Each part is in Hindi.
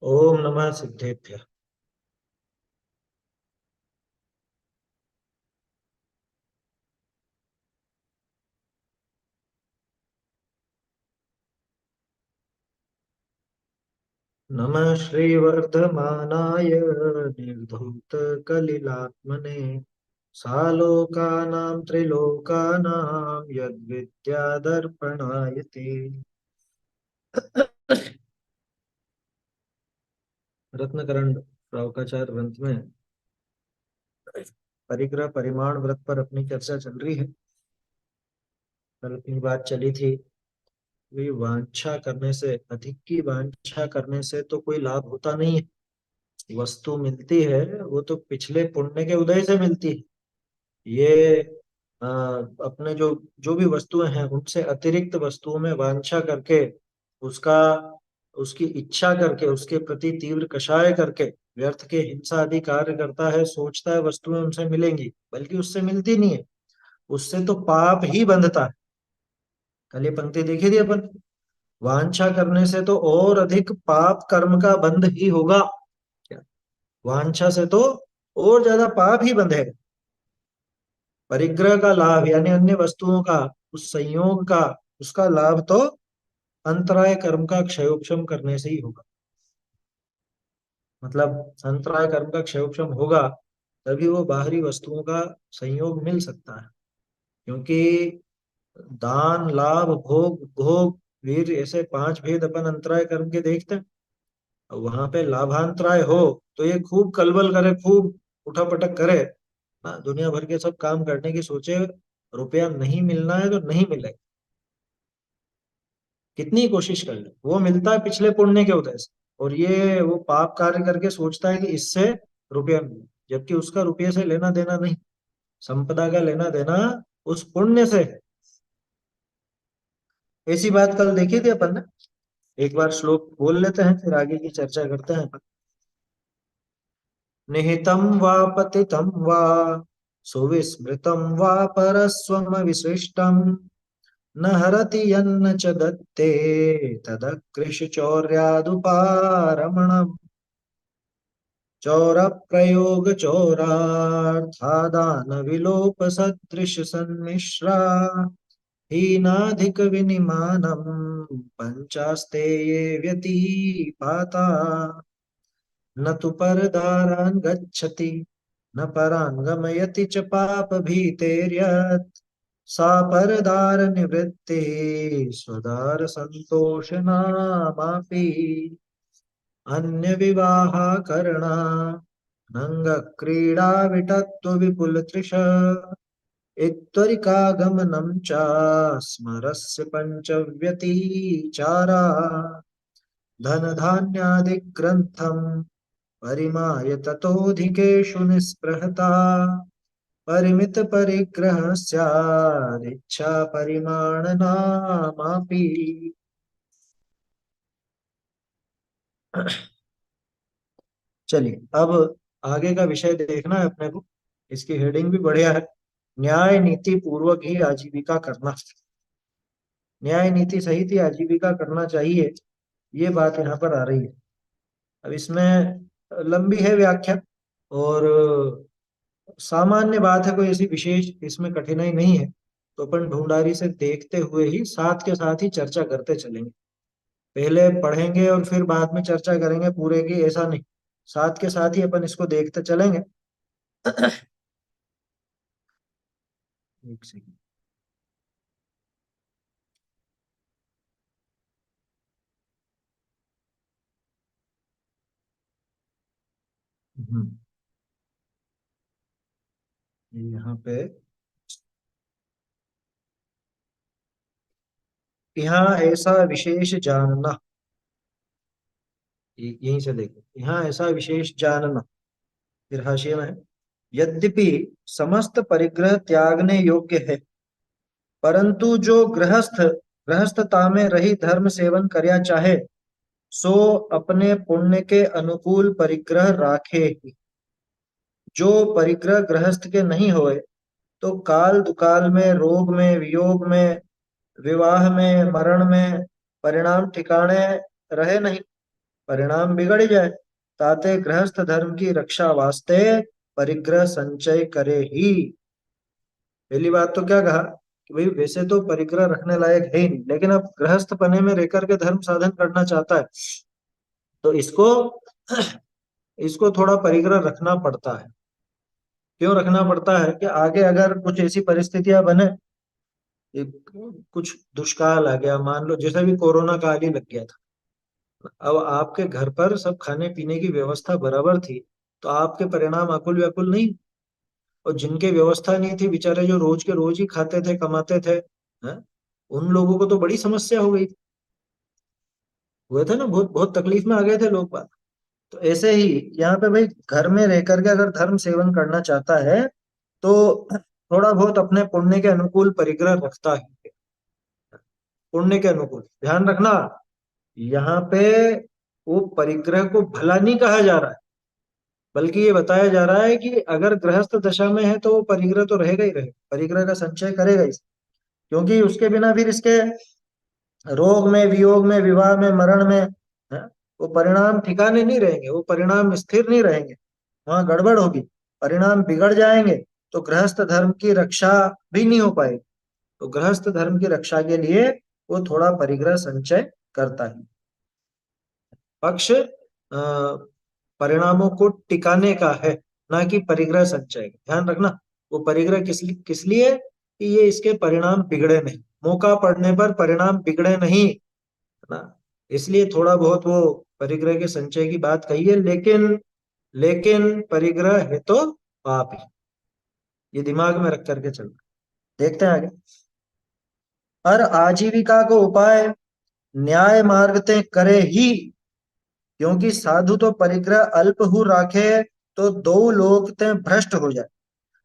ओम नमः सिद्धेभ्य। नमः श्रीवर्धमानाय निर्धूतकलिलात्मने सालोकानां त्रिलोकानां यद्विद्यादर्पणाय ते। रत्नकरण श्रावकाचार्य ग्रंथ में परिग्रह परिमाण व्रत पर अपनी चर्चा चल रही है। कल अपनी बात चली थी कि वांछा करने से, अधिक की वांछा करने से तो कोई लाभ होता नहीं है। वस्तु मिलती है वो तो पिछले पुण्य के उदय से मिलती है। ये अपने जो जो भी वस्तुएं हैं उनसे अतिरिक्त वस्तुओं में वांछा करके, उसका उसकी इच्छा करके, उसके प्रति तीव्र कषाय करके व्यर्थ के हिंसा आदि कार्य करता है, सोचता है वस्तुएं उनसे मिलेंगी, बल्कि उससे मिलती नहीं है। उससे तो पाप ही बंधता है। कल ये पंक्ति देखी थी अपन। वांछा करने से तो और अधिक पाप कर्म का बंध ही होगा। क्या? वांछा से तो और ज्यादा पाप ही बंधेगा। परिग्रह का लाभ यानी अन्य वस्तुओं का, उस संयोग का, उसका लाभ तो अंतराय कर्म का क्षयोक्षम करने से ही होगा। मतलब अंतराय कर्म का क्षयोक्षम होगा तभी वो बाहरी वस्तुओं का संयोग मिल सकता है। क्योंकि दान, लाभ, भोग, भोग, वीर, ऐसे पांच भेद अपन अंतराय कर्म के देखते हैं। और वहां पे लाभांतराय हो तो ये खूब कलबल करे, खूब उठापटक करे ना, दुनिया भर के सब काम करने की सोचे। रुपया नहीं मिलना है तो नहीं मिले, कितनी कोशिश कर ले, वो मिलता है पिछले पुण्य के उदय से। और ये वो पाप कार्य करके सोचता है कि इससे रुपया मिले, जबकि उसका रुपये से लेना देना नहीं, संपदा का लेना देना उस पुण्य से है। ऐसी बात कल देखी थी अपन ने। एक बार श्लोक बोल लेते हैं फिर आगे की चर्चा करते हैं। निहितं वा पतितं वा सुविस्मृतं वा परस्वम विशिष्टम् न हरति यन्न च दत्ते तदकृशचौर्यादुपारमणम् चौरप्रयोग चौरार्थादान विलोप सदृश सन्मिश्रा हीनाधिक विनिमानम् पंचास्ते ये व्यतीपाता न तु परदारान् गच्छति न परान् गमयति च पापभीतेर्यत् सा परदार निवृत्ति स्वदार संतोषनामापि अन्य विवाहाकरणा नंग क्रीडा विटत्व विपुल तृष इत्वरिकागमनं च स्मरस्य पंचव्यतिचारा धन धान्यादिग्रन्थम् परिमाय ततोऽधिकेषु निःस्पृहता परिमित परिग्रह स्यादिच्छा परिमाणनामापि। चलिए अब आगे का विषय देखना है अपने को। इसकी हेडिंग भी बढ़िया है, न्याय नीति पूर्वक ही आजीविका करना। न्याय नीति सहित ही आजीविका करना चाहिए, ये बात यहाँ पर आ रही है। अब इसमें लंबी है व्याख्या, और सामान्य बात है, कोई ऐसी विशेष इसमें कठिनाई नहीं है। तो अपन ढूंढारी से देखते हुए ही साथ के साथ ही चर्चा करते चलेंगे। पहले पढ़ेंगे और फिर बाद में चर्चा करेंगे पूरे की, ऐसा नहीं। साथ के साथ ही अपन इसको देखते चलेंगे। एक सेकंड। हम्म, यहाँ पे, यहाँ ऐसा विशेष जानना, यहीं से देखो, यहाँ ऐसा विशेष जानना। फिर हाशिए में है, यद्यपि समस्त परिग्रह त्यागने योग्य है, परंतु जो गृहस्थ गृहस्थता में रही धर्म सेवन करया चाहे, सो अपने पुण्य के अनुकूल परिग्रह राखे ही। जो परिग्रह गृहस्थ के नहीं होए, तो काल दुकाल में, रोग में, वियोग में, विवाह में, मरण में परिणाम ठिकाने रहे नहीं। परिणाम बिगड़ जाए। ताते गृहस्थ धर्म की रक्षा वास्ते परिग्रह संचय करे ही। पहली बात तो क्या कहा कि भाई वैसे तो परिग्रह रखने लायक है ही नहीं, लेकिन अब गृहस्थ पने में रहकर के धर्म साधन करना चाहता है, तो इसको इसको थोड़ा परिग्रह रखना पड़ता है। क्यों रखना पड़ता है कि आगे अगर कुछ ऐसी परिस्थितियां बने, कुछ दुष्काल आ गया, मान लो जैसे भी कोरोना काल ही लग गया था, अब आपके घर पर सब खाने पीने की व्यवस्था बराबर थी, तो आपके परिणाम आकुल व्याकुल नहीं। और जिनके व्यवस्था नहीं थी बेचारे, जो रोज के रोज ही खाते थे कमाते थे, हैं? उन लोगों को तो बड़ी समस्या हो गई। हुए थे ना, बहुत बहुत तकलीफ में आ गए थे लोग बात। तो ऐसे ही यहाँ पे भाई, घर में रह करके अगर धर्म सेवन करना चाहता है तो थोड़ा बहुत अपने पुण्य के अनुकूल परिग्रह रखता है। पुण्य के अनुकूल ध्यान रखना, यहाँ पे वो परिग्रह को भला नहीं कहा जा रहा है, बल्कि ये बताया जा रहा है कि अगर गृहस्थ दशा में है तो वो परिग्रह तो रहेगा ही रहेगा, परिग्रह का संचय करेगा ही। क्योंकि उसके बिना फिर इसके रोग में, वियोग में, विवाह में, मरण में, है, वो परिणाम ठिकाने नहीं रहेंगे, वो परिणाम स्थिर नहीं रहेंगे, वहां गड़बड़ होगी, परिणाम बिगड़ जाएंगे, तो गृहस्थ धर्म की रक्षा भी नहीं हो पाएगी। तो गृहस्थ धर्म की रक्षा के लिए वो थोड़ा परिग्रह संचय करता है। पक्ष परिणामों को टिकाने का है, ना कि परिग्रह संचय का। ध्यान रखना, वो परिग्रह किस लिए कि ये इसके परिणाम बिगड़े नहीं, मौका पड़ने पर परिणाम बिगड़े नहीं, है ना। इसलिए थोड़ा बहुत वो परिग्रह के संचय की बात कही है, लेकिन लेकिन परिग्रह है तो पाप ही। ये दिमाग में रख करके चलना। देखते हैं आगे। और आजीविका को उपाय न्याय मार्ग ते करे ही, क्योंकि साधु तो परिग्रह अल्प हु राखे, तो दो लोग ते भ्रष्ट हो जाए,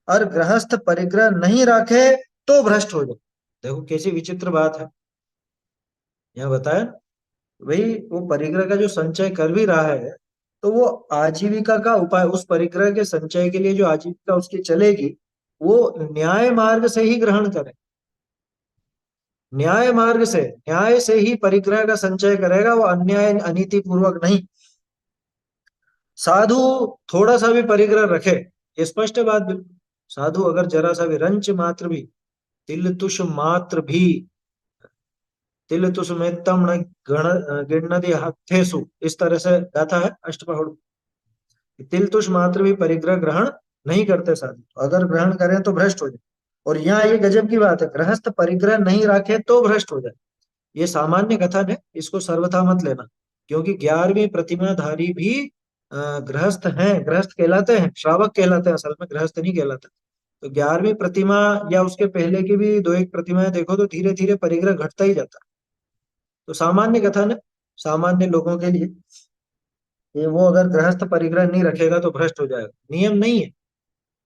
और गृहस्थ परिग्रह नहीं राखे तो भ्रष्ट हो जाए। देखो कैसी विचित्र बात है। यहाँ बताया भाई, वो परिग्रह का जो संचय कर भी रहा है, तो वो आजीविका का उपाय, उस परिग्रह के संचय के लिए जो आजीविका उसकी चलेगी, वो न्याय मार्ग से ही ग्रहण करे। न्याय मार्ग से, न्याय से ही परिग्रह का संचय करेगा, वो अन्याय अनीति पूर्वक नहीं। साधु थोड़ा सा भी परिग्रह रखे, ये स्पष्ट है बात बिल्कुल। साधु अगर जरा सा भी, रंच मात्र भी, तिल तुष मात्र भी, तिल तुष में तम न गण गिणनदि हथेसु, इस तरह से गाथा है अष्टपहड़। तिल तुष मात्र भी परिग्रह ग्रहण नहीं करते साधु, अगर ग्रहण करें तो भ्रष्ट हो जाए। और यहाँ ये गजब की बात है, गृहस्थ परिग्रह नहीं रखे तो भ्रष्ट हो जाए। ये सामान्य कथन है, इसको सर्वथा मत लेना। क्योंकि 11वीं प्रतिमाधारी भी गृहस्थ हैं, गृहस्थ कहलाते हैं, श्रावक कहलाते हैं, असल में गृहस्थ नहीं कहलाते। तो 11वीं प्रतिमा या उसके पहले की भी दो एक प्रतिमाएं देखो तो धीरे धीरे परिग्रह घटता ही जाता है। तो सामान्य कथन है, सामान्य लोगों के लिए, ये वो अगर गृहस्थ परिग्रह नहीं रखेगा तो भ्रष्ट हो जाएगा। नियम नहीं है,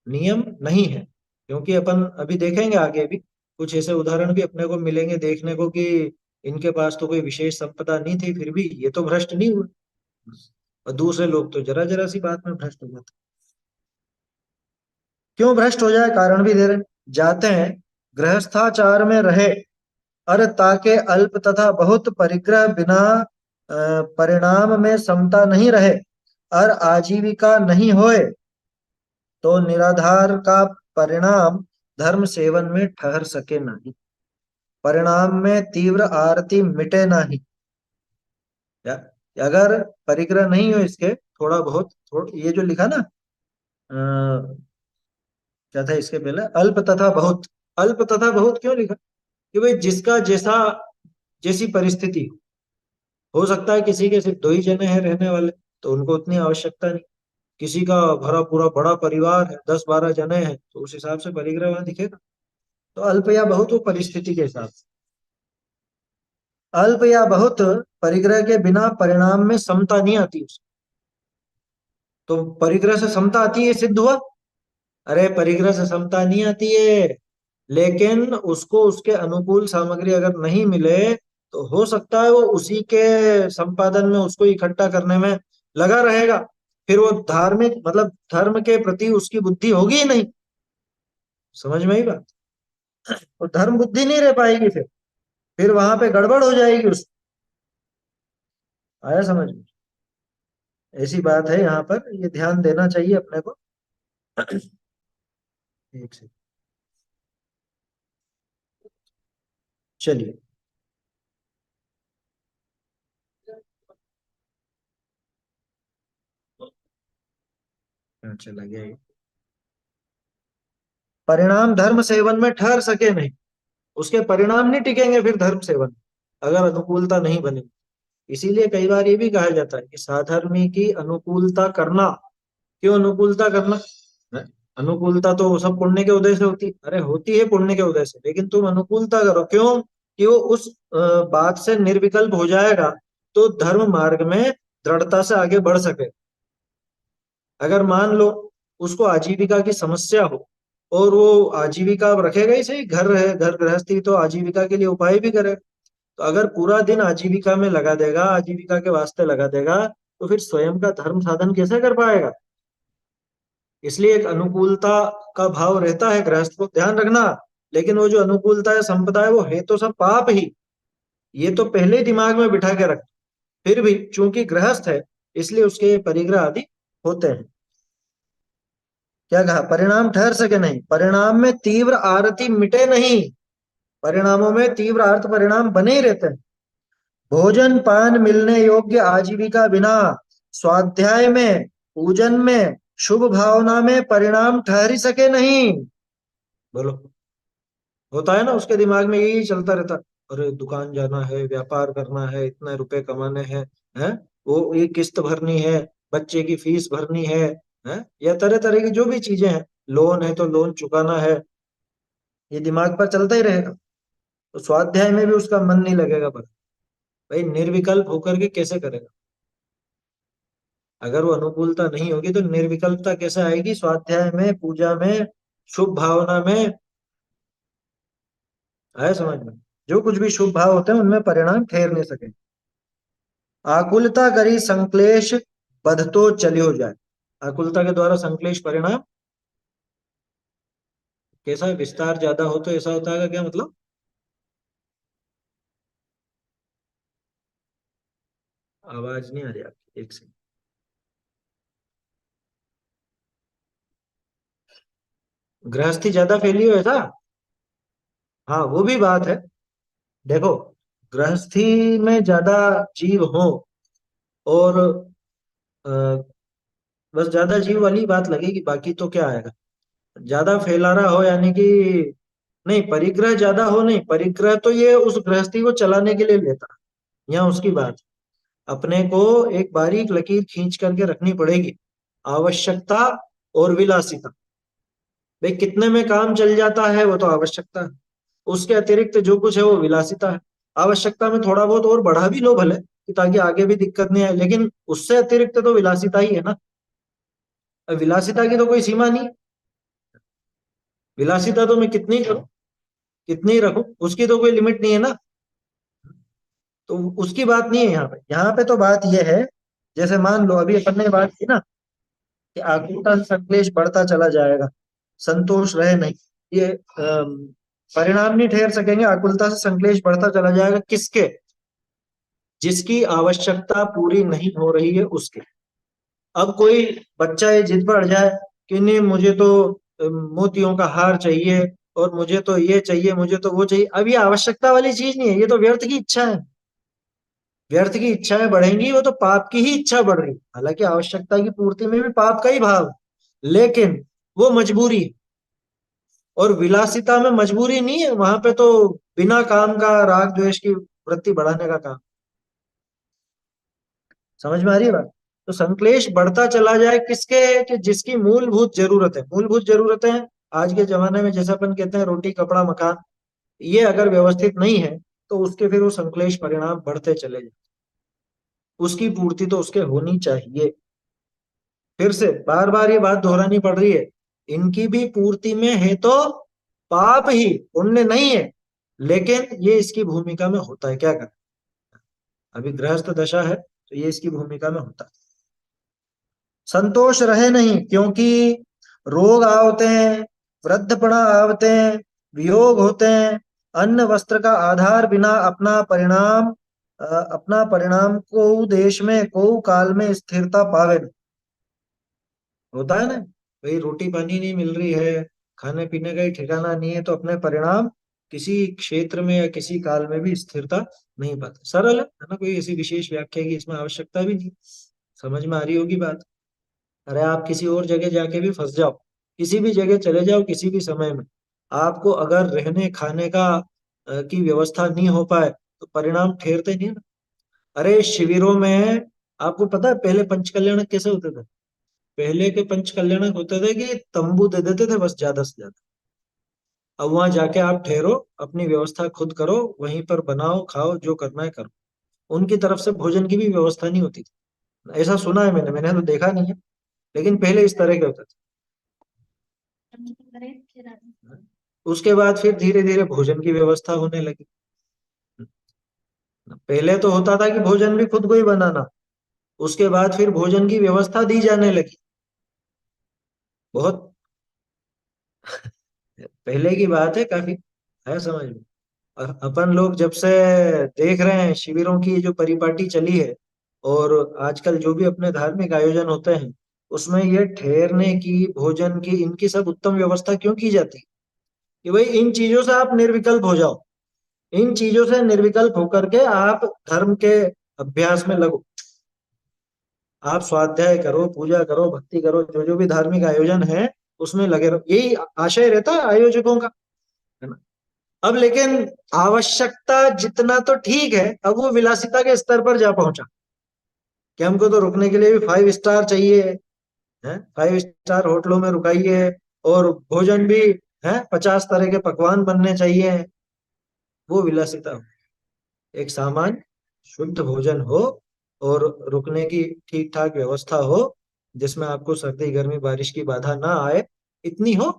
नियम नहीं है। क्योंकि अपन अभी देखेंगे आगे भी कुछ ऐसे उदाहरण भी अपने को मिलेंगे देखने को कि इनके पास तो कोई विशेष संपदा नहीं थी, फिर भी ये तो भ्रष्ट नहीं हुए, और दूसरे लोग तो जरा जरा सी बात में भ्रष्ट हो जाते। क्यों भ्रष्ट हो जाए, कारण भी दे रहे हैं। जाते हैं गृहस्थाचार में रहे, अर ताके अल्प तथा बहुत परिग्रह बिना परिणाम में समता नहीं रहे, और आजीविका नहीं होए, तो निराधार का परिणाम धर्म सेवन में ठहर सके नहीं, परिणाम में तीव्र आरती मिटे नहीं। या अगर परिग्रह नहीं हो इसके, थोड़ा बहुत ये जो लिखा ना, क्या था इसके पहले, अल्प तथा बहुत। अल्प तथा बहुत क्यों लिखा कि भाई जिसका जैसा, जैसी परिस्थिति हो सकता है किसी के सिर्फ दो ही जने हैं रहने वाले, तो उनको उतनी आवश्यकता नहीं। किसी का भरा पूरा बड़ा परिवार है, 10-12 जने हैं, तो उस हिसाब से परिग्रह वहां दिखेगा। तो अल्प या बहुत वो परिस्थिति के हिसाब से। अल्प या बहुत परिग्रह के बिना परिणाम में समता नहीं आती उसको। तो परिग्रह से समता आती है सिद्ध हुआ? अरे परिग्रह से समता नहीं आती है, लेकिन उसको उसके अनुकूल सामग्री अगर नहीं मिले, तो हो सकता है वो उसी के संपादन में, उसको इकट्ठा करने में लगा रहेगा। फिर वो धार्मिक मतलब धर्म के प्रति उसकी बुद्धि होगी ही नहीं। समझ में आई बात? और धर्म बुद्धि नहीं रह पाएगी, फिर वहां पे गड़बड़ हो जाएगी उस। आया समझ में? ऐसी बात है यहाँ पर, ये ध्यान देना चाहिए अपने को। एक से, चलिए। हाँ, चला गया ये। परिणाम धर्म सेवन में ठहर सके नहीं, उसके परिणाम नहीं टिकेंगे फिर धर्म सेवन, अगर अनुकूलता नहीं बनी। इसीलिए कई बार ये भी कहा जाता है कि साधर्मी की अनुकूलता करना। क्यों अनुकूलता करना है? अनुकूलता तो सब पुण्य के उदय से होती, अरे होती है पुण्य के उदय से, लेकिन तुम अनुकूलता करो क्यों? कि वो उस बात से निर्विकल्प हो जाएगा, तो धर्म मार्ग में दृढ़ता से आगे बढ़ सके। अगर मान लो उसको आजीविका की समस्या हो, और वो आजीविका अब रखेगा ही सही, घर है, घर गृहस्थी, तो आजीविका के लिए उपाय भी करेगा। तो अगर पूरा दिन आजीविका में लगा देगा, आजीविका के वास्ते लगा देगा, तो फिर स्वयं का धर्म साधन कैसे कर पाएगा? इसलिए एक अनुकूलता का भाव रहता है गृहस्थ को, ध्यान रखना। लेकिन वो जो अनुकूलता है, संपदा है, वो है तो सब पाप ही, ये तो पहले ही दिमाग में बिठा के रख। फिर भी चूंकि गृहस्थ है, इसलिए उसके परिग्रह आदि होते हैं। क्या कहा? परिणाम ठहर सके नहीं, परिणाम में तीव्र आरति मिटे नहीं, परिणामों में तीव्र अर्थ परिणाम बने ही रहते हैं। भोजन पान मिलने योग्य आजीविका बिना स्वाध्याय में, पूजन में, शुभ भावना में परिणाम ठहर ही सके नहीं। बोलो। होता है ना, उसके दिमाग में यही चलता रहता, अरे दुकान जाना है, व्यापार करना है, इतने रुपए कमाने हैं, वो ये किस्त भरनी है, बच्चे की फीस भरनी है, या तरह तरह की जो भी चीजें हैं, लोन है तो लोन चुकाना है, ये दिमाग पर चलता ही रहेगा। तो स्वाध्याय में भी उसका मन नहीं लगेगा। पर भाई निर्विकल्प होकर के कैसे करेगा? अगर वो अनुकूलता नहीं होगी तो निर्विकल्पता कैसे आएगी स्वाध्याय में, पूजा में, शुभ भावना में? आया समझ में? जो कुछ भी शुभ भाव होते हैं उनमें परिणाम ठहर नहीं सके। आकुलता करी संक्लेश बधतो चलियो जाए। आकुलता के द्वारा संक्लेश परिणाम कैसा है? विस्तार ज्यादा हो तो ऐसा होता है, क्या मतलब? आवाज नहीं आ रही आपकी, एक सेकंड। गृहस्थी ज्यादा फैली हो ऐसा? हाँ, वो भी बात है। देखो, गृहस्थी में ज्यादा जीव हो, और अ, बस ज्यादा जीव वाली बात लगेगी, बाकी तो क्या आएगा? ज्यादा फैला रहा हो यानी कि, नहीं परिग्रह ज्यादा हो, नहीं परिग्रह तो ये उस गृहस्थी को चलाने के लिए लेता है। यहाँ उसकी बात, अपने को एक बारीक लकीर खींच करके रखनी पड़ेगी। आवश्यकता और विलासिता, भाई कितने में काम चल जाता है वो तो आवश्यकता है, उसके अतिरिक्त जो कुछ है वो विलासिता है। आवश्यकता में थोड़ा बहुत और बढ़ा भी लो भले, कि ताकि आगे भी दिक्कत नहीं आए, लेकिन उससे अतिरिक्त तो विलासिता ही है ना। अब विलासिता की तो कोई सीमा नहीं है। विलासिता तो मैं कितनी करूं, कितनी रखूं, उसकी तो कोई लिमिट नहीं है ना। तो उसकी बात नहीं है यहाँ पे, यहाँ पे तो बात यह है, जैसे मान लो अभी अपन ने बात की ना, कि आकुलता से संक्लेश बढ़ता चला जाएगा, संतोष रहे नहीं, ये परिणाम नहीं ठहर सकेंगे, आकुलता से संक्लेश बढ़ता चला जाएगा किसके? जिसकी आवश्यकता पूरी नहीं हो रही है उसके। अब कोई बच्चा ये जिद पर अड़ जाए कि नहीं मुझे तो मोतियों का हार चाहिए, और मुझे तो ये चाहिए, मुझे तो वो चाहिए, अब ये आवश्यकता वाली चीज नहीं है, ये तो व्यर्थ की इच्छा है। व्यर्थ की इच्छाएं बढ़ेंगी, वो तो पाप की ही इच्छा बढ़ रही, हालांकि आवश्यकता की पूर्ति में भी पाप का ही भाव है, लेकिन वो मजबूरी है। और विलासिता में मजबूरी नहीं है, वहां पे तो बिना काम का राग द्वेष की वृत्ति बढ़ाने का काम। समझ में आ रही है बात? तो संक्लेश बढ़ता चला जाए किसके? कि जिसकी मूलभूत जरूरत है, मूलभूत जरूरतें हैं आज के जमाने में, जैसे अपन कहते हैं रोटी कपड़ा मकान, ये अगर व्यवस्थित नहीं है, तो उसके फिर वो संक्लेश परिणाम बढ़ते चले जाए। उसकी पूर्ति तो उसके होनी चाहिए। फिर से बार बार ये बात दोहरानी पड़ रही है, इनकी भी पूर्ति में है तो पाप ही, पुण्य नहीं है, लेकिन ये इसकी भूमिका में होता है, क्या कर, अभी गृहस्थ दशा है तो ये इसकी भूमिका में होता है। संतोष रहे नहीं, क्योंकि रोग आवते हैं, वृद्धपना आवते हैं, वियोग होते हैं, अन्न वस्त्र का आधार बिना अपना परिणाम अपना परिणाम को देश में को काल में स्थिरता पावे न। होता है ना, भाई रोटी पानी नहीं मिल रही है, खाने पीने का ही ठिकाना नहीं है, तो अपने परिणाम किसी क्षेत्र में या किसी काल में भी स्थिरता नहीं पाते। सरल है ना, कोई ऐसी विशेष व्याख्या की इसमें आवश्यकता भी नहीं। समझ में आ रही होगी बात। अरे आप किसी और जगह जाके भी फंस जाओ, किसी भी जगह चले जाओ किसी भी समय में, आपको अगर रहने खाने का की व्यवस्था नहीं हो पाए तो परिणाम ठहरते नहीं है ना। अरे शिविरों में आपको पता है पहले पंचकल्याणक कैसे होते थे? पहले के पंचकल्याणक होते थे कि तंबू दे देते थे बस, ज्यादा से ज्यादा। अब वहां जाके आप ठहरो, अपनी व्यवस्था खुद करो, वहीं पर बनाओ खाओ, जो करना है करो। उनकी तरफ से भोजन की भी व्यवस्था नहीं होती थी, ऐसा सुना है मैंने, मैंने तो देखा नहीं है, लेकिन पहले इस तरह के होते थे। उसके बाद फिर धीरे धीरे भोजन की व्यवस्था होने लगी। पहले तो होता था कि भोजन भी खुद को ही बनाना, उसके बाद फिर भोजन की व्यवस्था दी जाने लगी। बहुत पहले की बात है काफी, है समझ में। और अपन लोग जब से देख रहे हैं शिविरों की जो परिपाटी चली है, और आजकल जो भी अपने धार्मिक आयोजन होते हैं, उसमें ये ठहरने की भोजन की इनकी सब उत्तम व्यवस्था क्यों की जाती है? कि भाई इन चीजों से आप निर्विकल्प हो जाओ, इन चीजों से निर्विकल्प होकर के आप धर्म के अभ्यास में लगो, आप स्वाध्याय करो, पूजा करो, भक्ति करो, जो जो भी धार्मिक आयोजन है उसमें लगे रहो, यही आशय रहता है आयोजकों का, है ना। अब लेकिन आवश्यकता जितना तो ठीक है, अब वो विलासिता के स्तर पर जा पहुंचा कि हमको तो रुकने के लिए भी 5 स्टार चाहिए, है 5 स्टार होटलों में रुकाइए, और भोजन भी है 50 तरह के पकवान बनने चाहिए। वो विलासिता हो, एक सामान्य शुद्ध भोजन हो, और रुकने की ठीक ठाक व्यवस्था हो, जिसमें आपको सर्दी गर्मी बारिश की बाधा ना आए, इतनी हो।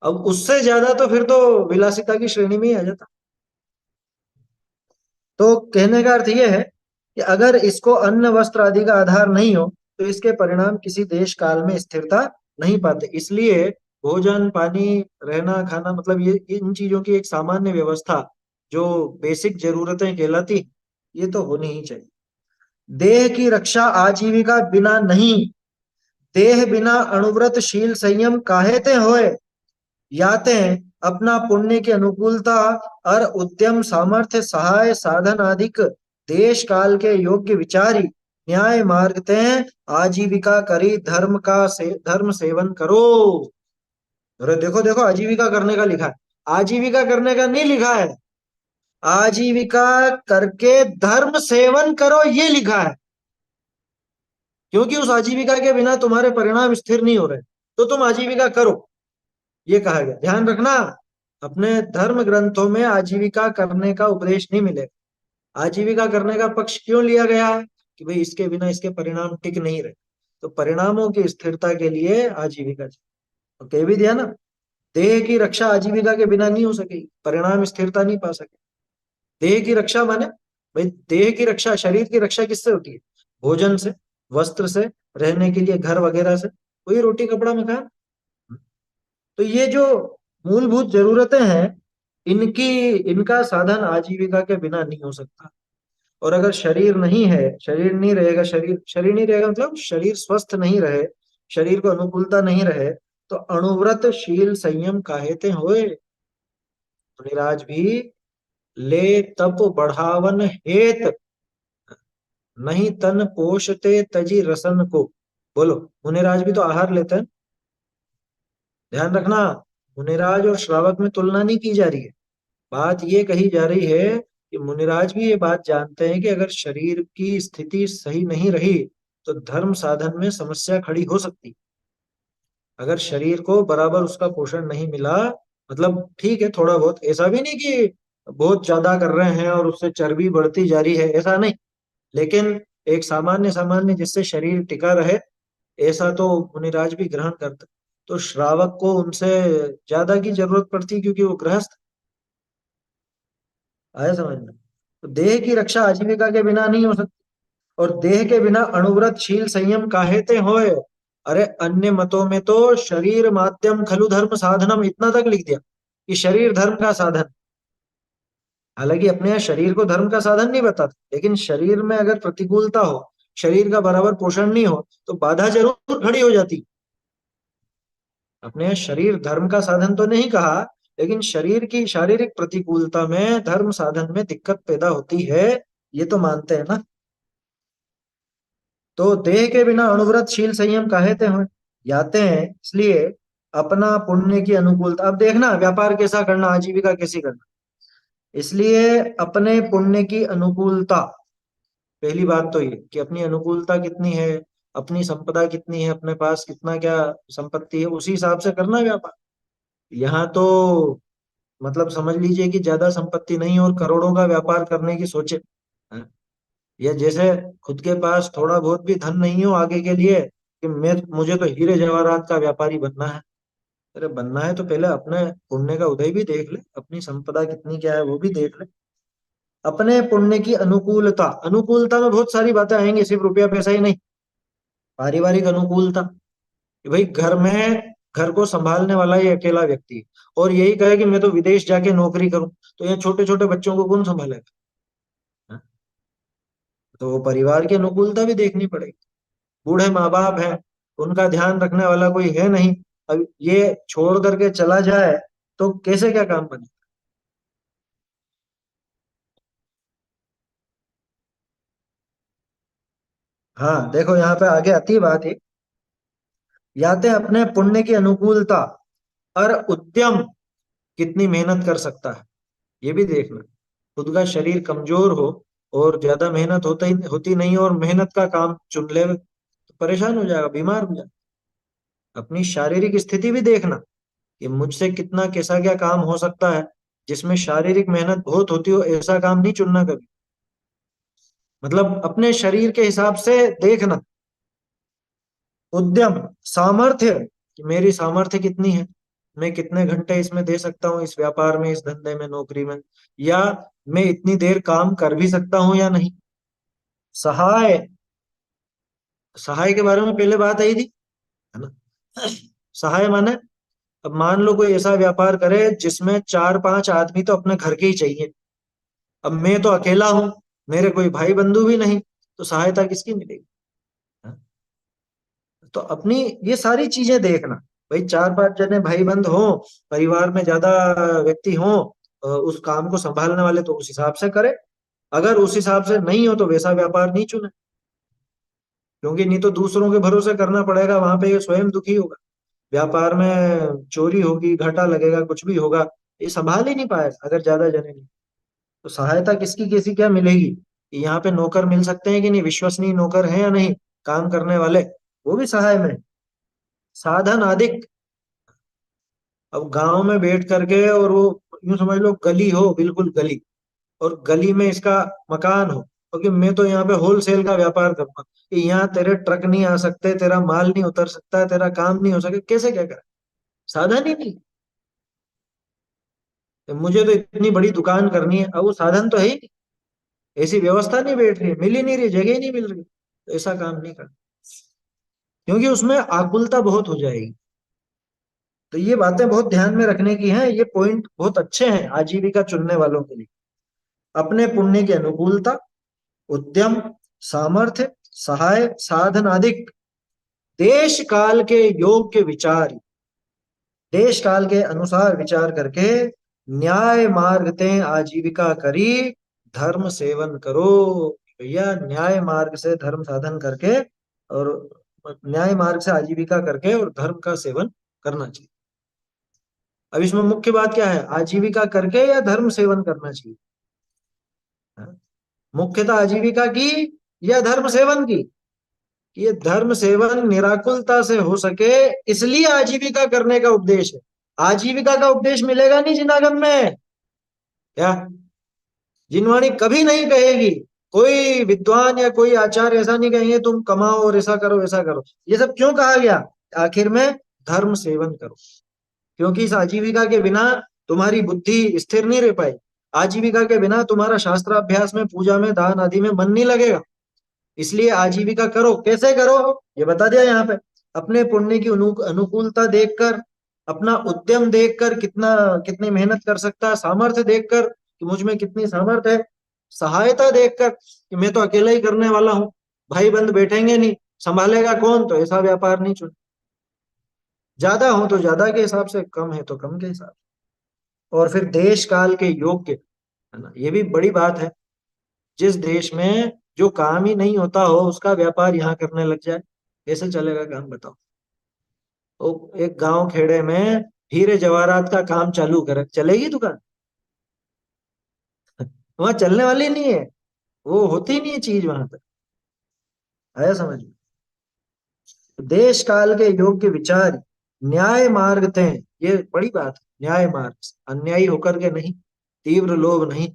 अब उससे ज्यादा तो फिर तो विलासिता की श्रेणी में ही आ जाता। तो कहने का अर्थ यह है कि अगर इसको अन्न वस्त्र आदि का आधार नहीं हो, तो इसके परिणाम किसी देश काल में स्थिरता नहीं पाते। इसलिए भोजन पानी रहना खाना मतलब ये इन चीजों की एक सामान्य व्यवस्था, जो बेसिक जरूरतें कहलाती, ये तो होनी ही चाहिए। देह की रक्षा आजीविका बिना नहीं, देह बिना अणुव्रत शील संयम काहेते होए, याते अपना पुण्य की अनुकूलता और उद्यम सामर्थ्य सहाय साधन आदिक देश काल के योग्य विचारी न्याय मार्ग ते आजीविका करी धर्म सेवन करो। अरे देखो देखो, आजीविका करने का लिखा है, आजीविका करने का नहीं लिखा है, आजीविका करके धर्म सेवन करो ये लिखा है। क्योंकि उस आजीविका के बिना तुम्हारे परिणाम स्थिर नहीं हो रहे, तो तुम आजीविका करो, ये कहा गया। ध्यान रखना, अपने धर्म ग्रंथों में आजीविका करने का उपदेश नहीं मिलेगा। आजीविका करने का पक्ष क्यों लिया गया है? कि भाई इसके बिना इसके परिणाम टिक नहीं रहे, तो परिणामों की स्थिरता के लिए आजीविका चाहिए। तो कह भी दिया ना, देह की रक्षा आजीविका के बिना नहीं हो सकेगी, परिणाम स्थिरता नहीं पा सके। देह की रक्षा माने, भाई देह की रक्षा, शरीर की रक्षा किससे होती है? भोजन से, वस्त्र से, रहने के लिए घर वगैरह से, वही रोटी कपड़ा मकान। तो ये जो मूलभूत जरूरतें हैं, इनकी इनका साधन आजीविका के बिना नहीं हो सकता। और अगर शरीर नहीं है, शरीर नहीं रहेगा, शरीर शरीर नहीं रहेगा मतलब शरीर स्वस्थ नहीं रहे, शरीर को अनुकूलता नहीं रहे, तो अणुव्रत शील संयम काहेते होए। मुनिराज भी ले तप बढ़ावन हेत, नहीं तन पोषते तजी रसन को। बोलो, मुनिराज भी तो आहार लेते हैं। ध्यान रखना, मुनिराज और श्रावक में तुलना नहीं की जा रही है। बात ये कही जा रही है कि मुनिराज भी ये बात जानते हैं कि अगर शरीर की स्थिति सही नहीं रही, तो धर्म साधन में समस्या खड़ी हो सकती। अगर शरीर को बराबर उसका पोषण नहीं मिला, मतलब ठीक है थोड़ा बहुत, ऐसा भी नहीं कि बहुत ज्यादा कर रहे हैं और उससे चर्बी बढ़ती जा रही है, ऐसा नहीं, लेकिन एक सामान्य सामान्य जिससे शरीर टिका रहे, ऐसा तो मुनिराज भी ग्रहण करते। तो श्रावक को उनसे ज्यादा की जरूरत पड़ती, क्योंकि वो गृहस्थ। आया समझ में? तो देह की रक्षा आजीविका के बिना नहीं हो सकती, और देह के बिना अणुव्रत शील संयम काहेते होए। अरे अन्य मतों में तो शरीर माध्यम खलु धर्म साधनम इतना तक लिख दिया कि शरीर धर्म का साधन। हालांकि अपने यहाँ शरीर को धर्म का साधन नहीं बताता, लेकिन शरीर में अगर प्रतिकूलता हो, शरीर का बराबर पोषण नहीं हो, तो बाधा जरूर खड़ी हो जाती। अपने यहाँ शरीर धर्म का साधन तो नहीं कहा, लेकिन शरीर की शारीरिक प्रतिकूलता में धर्म साधन में दिक्कत पैदा होती है, ये तो मानते हैं ना। तो देह के बिना अणुव्रत शील संयम काहेते हैं, याते हैं इसलिए अपना पुण्य की अनुकूलता। अब देखना व्यापार कैसा करना, आजीविका कैसी करना, इसलिए अपने पुण्य की अनुकूलता। पहली बात तो ये कि अपनी अनुकूलता कितनी है, अपनी संपदा कितनी है, अपने पास कितना क्या संपत्ति है, उसी हिसाब से करना व्यापार। यहाँ तो मतलब समझ लीजिए कि ज्यादा संपत्ति नहीं और करोड़ों का व्यापार करने की सोचे। हाँ? या जैसे खुद के पास थोड़ा बहुत भी धन नहीं हो आगे के लिए कि मैं मुझे तो हीरे जवाहरात का व्यापारी बनना है। अरे बनना है तो पहले अपने पुण्य का उदय भी देख ले, अपनी संपदा कितनी क्या है वो भी देख ले। अपने पुण्य की अनुकूलता, अनुकूलता में बहुत सारी बातें आएंगी, सिर्फ रुपया पैसा ही नहीं। पारिवारिक अनुकूलता कि भाई घर में घर को संभालने वाला ही अकेला व्यक्ति है, और यही कहे कि मैं तो विदेश जाके नौकरी करूं, तो यहाँ छोटे छोटे बच्चों को कौन संभालेगा? हाँ? तो वो परिवार की अनुकूलता भी देखनी पड़ेगी। बूढ़े माँ बाप हैं, उनका ध्यान रखने वाला कोई है नहीं, अब ये छोड़ करके चला जाए तो कैसे क्या काम बने। हाँ देखो यहाँ पे आगे आती है बात, एक याते अपने पुण्य की अनुकूलता और उद्यम, कितनी मेहनत कर सकता है ये भी देखना। खुद का शरीर कमजोर हो और ज्यादा मेहनत होती नहीं और मेहनत का काम चुन ले, तो परेशान हो जाएगा, बीमार हो जाएगा। अपनी शारीरिक स्थिति भी देखना कि मुझसे कितना कैसा क्या काम हो सकता है, जिसमें शारीरिक मेहनत बहुत होती हो ऐसा काम नहीं चुनना कभी। मतलब अपने शरीर के हिसाब से देखना। उद्यम, सामर्थ्य कि मेरी सामर्थ्य कितनी है, मैं कितने घंटे इसमें दे सकता हूँ, इस व्यापार में, इस धंधे में, नौकरी में, या मैं इतनी देर काम कर भी सकता हूँ या नहीं। सहाय, सहाय के बारे में पहले बात आई थी, है ना। सहाय माने, अब मान लो कोई ऐसा व्यापार करे जिसमें चार पांच आदमी तो अपने घर के ही चाहिए, अब मैं तो अकेला हूं, मेरे कोई भाई बंधु भी नहीं, तो सहायता किसकी मिलेगी? हाँ? तो अपनी ये सारी चीजें देखना। भाई चार पांच जने भाई बंद हो, परिवार में ज्यादा व्यक्ति हो, उस काम को संभालने वाले, तो उस हिसाब से करे। अगर उस हिसाब से नहीं हो तो वैसा व्यापार नहीं चुने, क्योंकि नहीं तो दूसरों के भरोसे करना पड़ेगा, वहां पे ये स्वयं दुखी होगा। व्यापार में चोरी होगी, घाटा लगेगा, कुछ भी होगा, ये संभाल ही नहीं पाएगा अगर ज्यादा जने नहीं। तो सहायता किसकी कैसी क्या मिलेगी, यहाँ पे नौकर मिल सकते हैं कि नहीं, विश्वसनीय नौकर है या नहीं, काम करने वाले, वो भी सहाय में। साधन आदिक, अब गांव में बैठ करके और वो यूं समझ लो गली हो, बिल्कुल गली, और गली में इसका मकान हो, क्योंकि मैं तो यहाँ पे होलसेल का व्यापार करूंगा, कि यहाँ तेरे ट्रक नहीं आ सकते, तेरा माल नहीं उतर सकता, तेरा काम नहीं हो सके, कैसे क्या करे? साधन ही नहीं। तो मुझे तो इतनी बड़ी दुकान करनी है, अब वो साधन तो है ही नहीं, ऐसी व्यवस्था नहीं बैठ रही है, मिल ही नहीं रही, जगह ही नहीं मिल रही, तो ऐसा काम नहीं करना, क्योंकि उसमें आकुलता बहुत हो जाएगी। तो ये बातें बहुत ध्यान में रखने की हैं, ये पॉइंट बहुत अच्छे हैं आजीविका चुनने वालों के लिए। अपने पुण्य की अनुकूलता, उद्यम, सामर्थ्य, सहाय, साधन आदि, देश काल के योग्य विचार, देश काल के अनुसार विचार करके न्याय मार्ग ते आजीविका करी, धर्म सेवन करो। भैया न्याय मार्ग से धर्म साधन करके और न्याय मार्ग से आजीविका करके और धर्म का सेवन करना चाहिए। अब इसमें मुख्य बात क्या है, आजीविका करके या धर्म सेवन करना चाहिए? हाँ? मुख्यतः आजीविका की या धर्म सेवन की? ये धर्म सेवन निराकुलता से हो सके, इसलिए आजीविका करने का उपदेश है। आजीविका का उपदेश मिलेगा नहीं जिनागम में, क्या? जिनवाणी कभी नहीं कहेगी, कोई विद्वान या कोई आचार्य ऐसा नहीं कहेंगे तुम कमाओ और ऐसा करो ऐसा करो। ये सब क्यों कहा गया? आखिर में धर्म सेवन करो, क्योंकि इस आजीविका के बिना तुम्हारी बुद्धि स्थिर नहीं रह पाई। आजीविका के बिना तुम्हारा शास्त्राभ्यास में, पूजा में, दान आदि में मन नहीं लगेगा। इसलिए आजीविका करो, कैसे करो ये बता दिया यहाँ पे। अपने पुण्य की अनुकूलता देखकर, अपना उद्यम देखकर, कितना कितनी मेहनत कर सकता है, सामर्थ्य देखकर, कि मुझ में कितनी सामर्थ्य है। सहायता देखकर कि मैं तो अकेला ही करने वाला हूँ, भाई बंद बैठेंगे नहीं, संभालेगा कौन, तो ऐसा व्यापार नहीं चुने। ज्यादा हो तो ज्यादा के हिसाब से, कम है तो कम के हिसाब से। और फिर देश काल के योग्य, है ना, ये भी बड़ी बात है। जिस देश में जो काम ही नहीं होता हो उसका व्यापार यहाँ करने लग जाए, कैसे चलेगा काम बताओ। तो एक गांव खेड़े में हीरे जवाहरात का काम चालू करे, चलेगी दुकान? वहां चलने वाली नहीं है, वो होती नहीं है चीज वहां तक। आया समझ में? देश काल के योग्य विचार, न्याय मार्ग थे, ये बड़ी बात है। न्याय मार्ग, अन्यायी होकर के नहीं, तीव्र लोभ नहीं।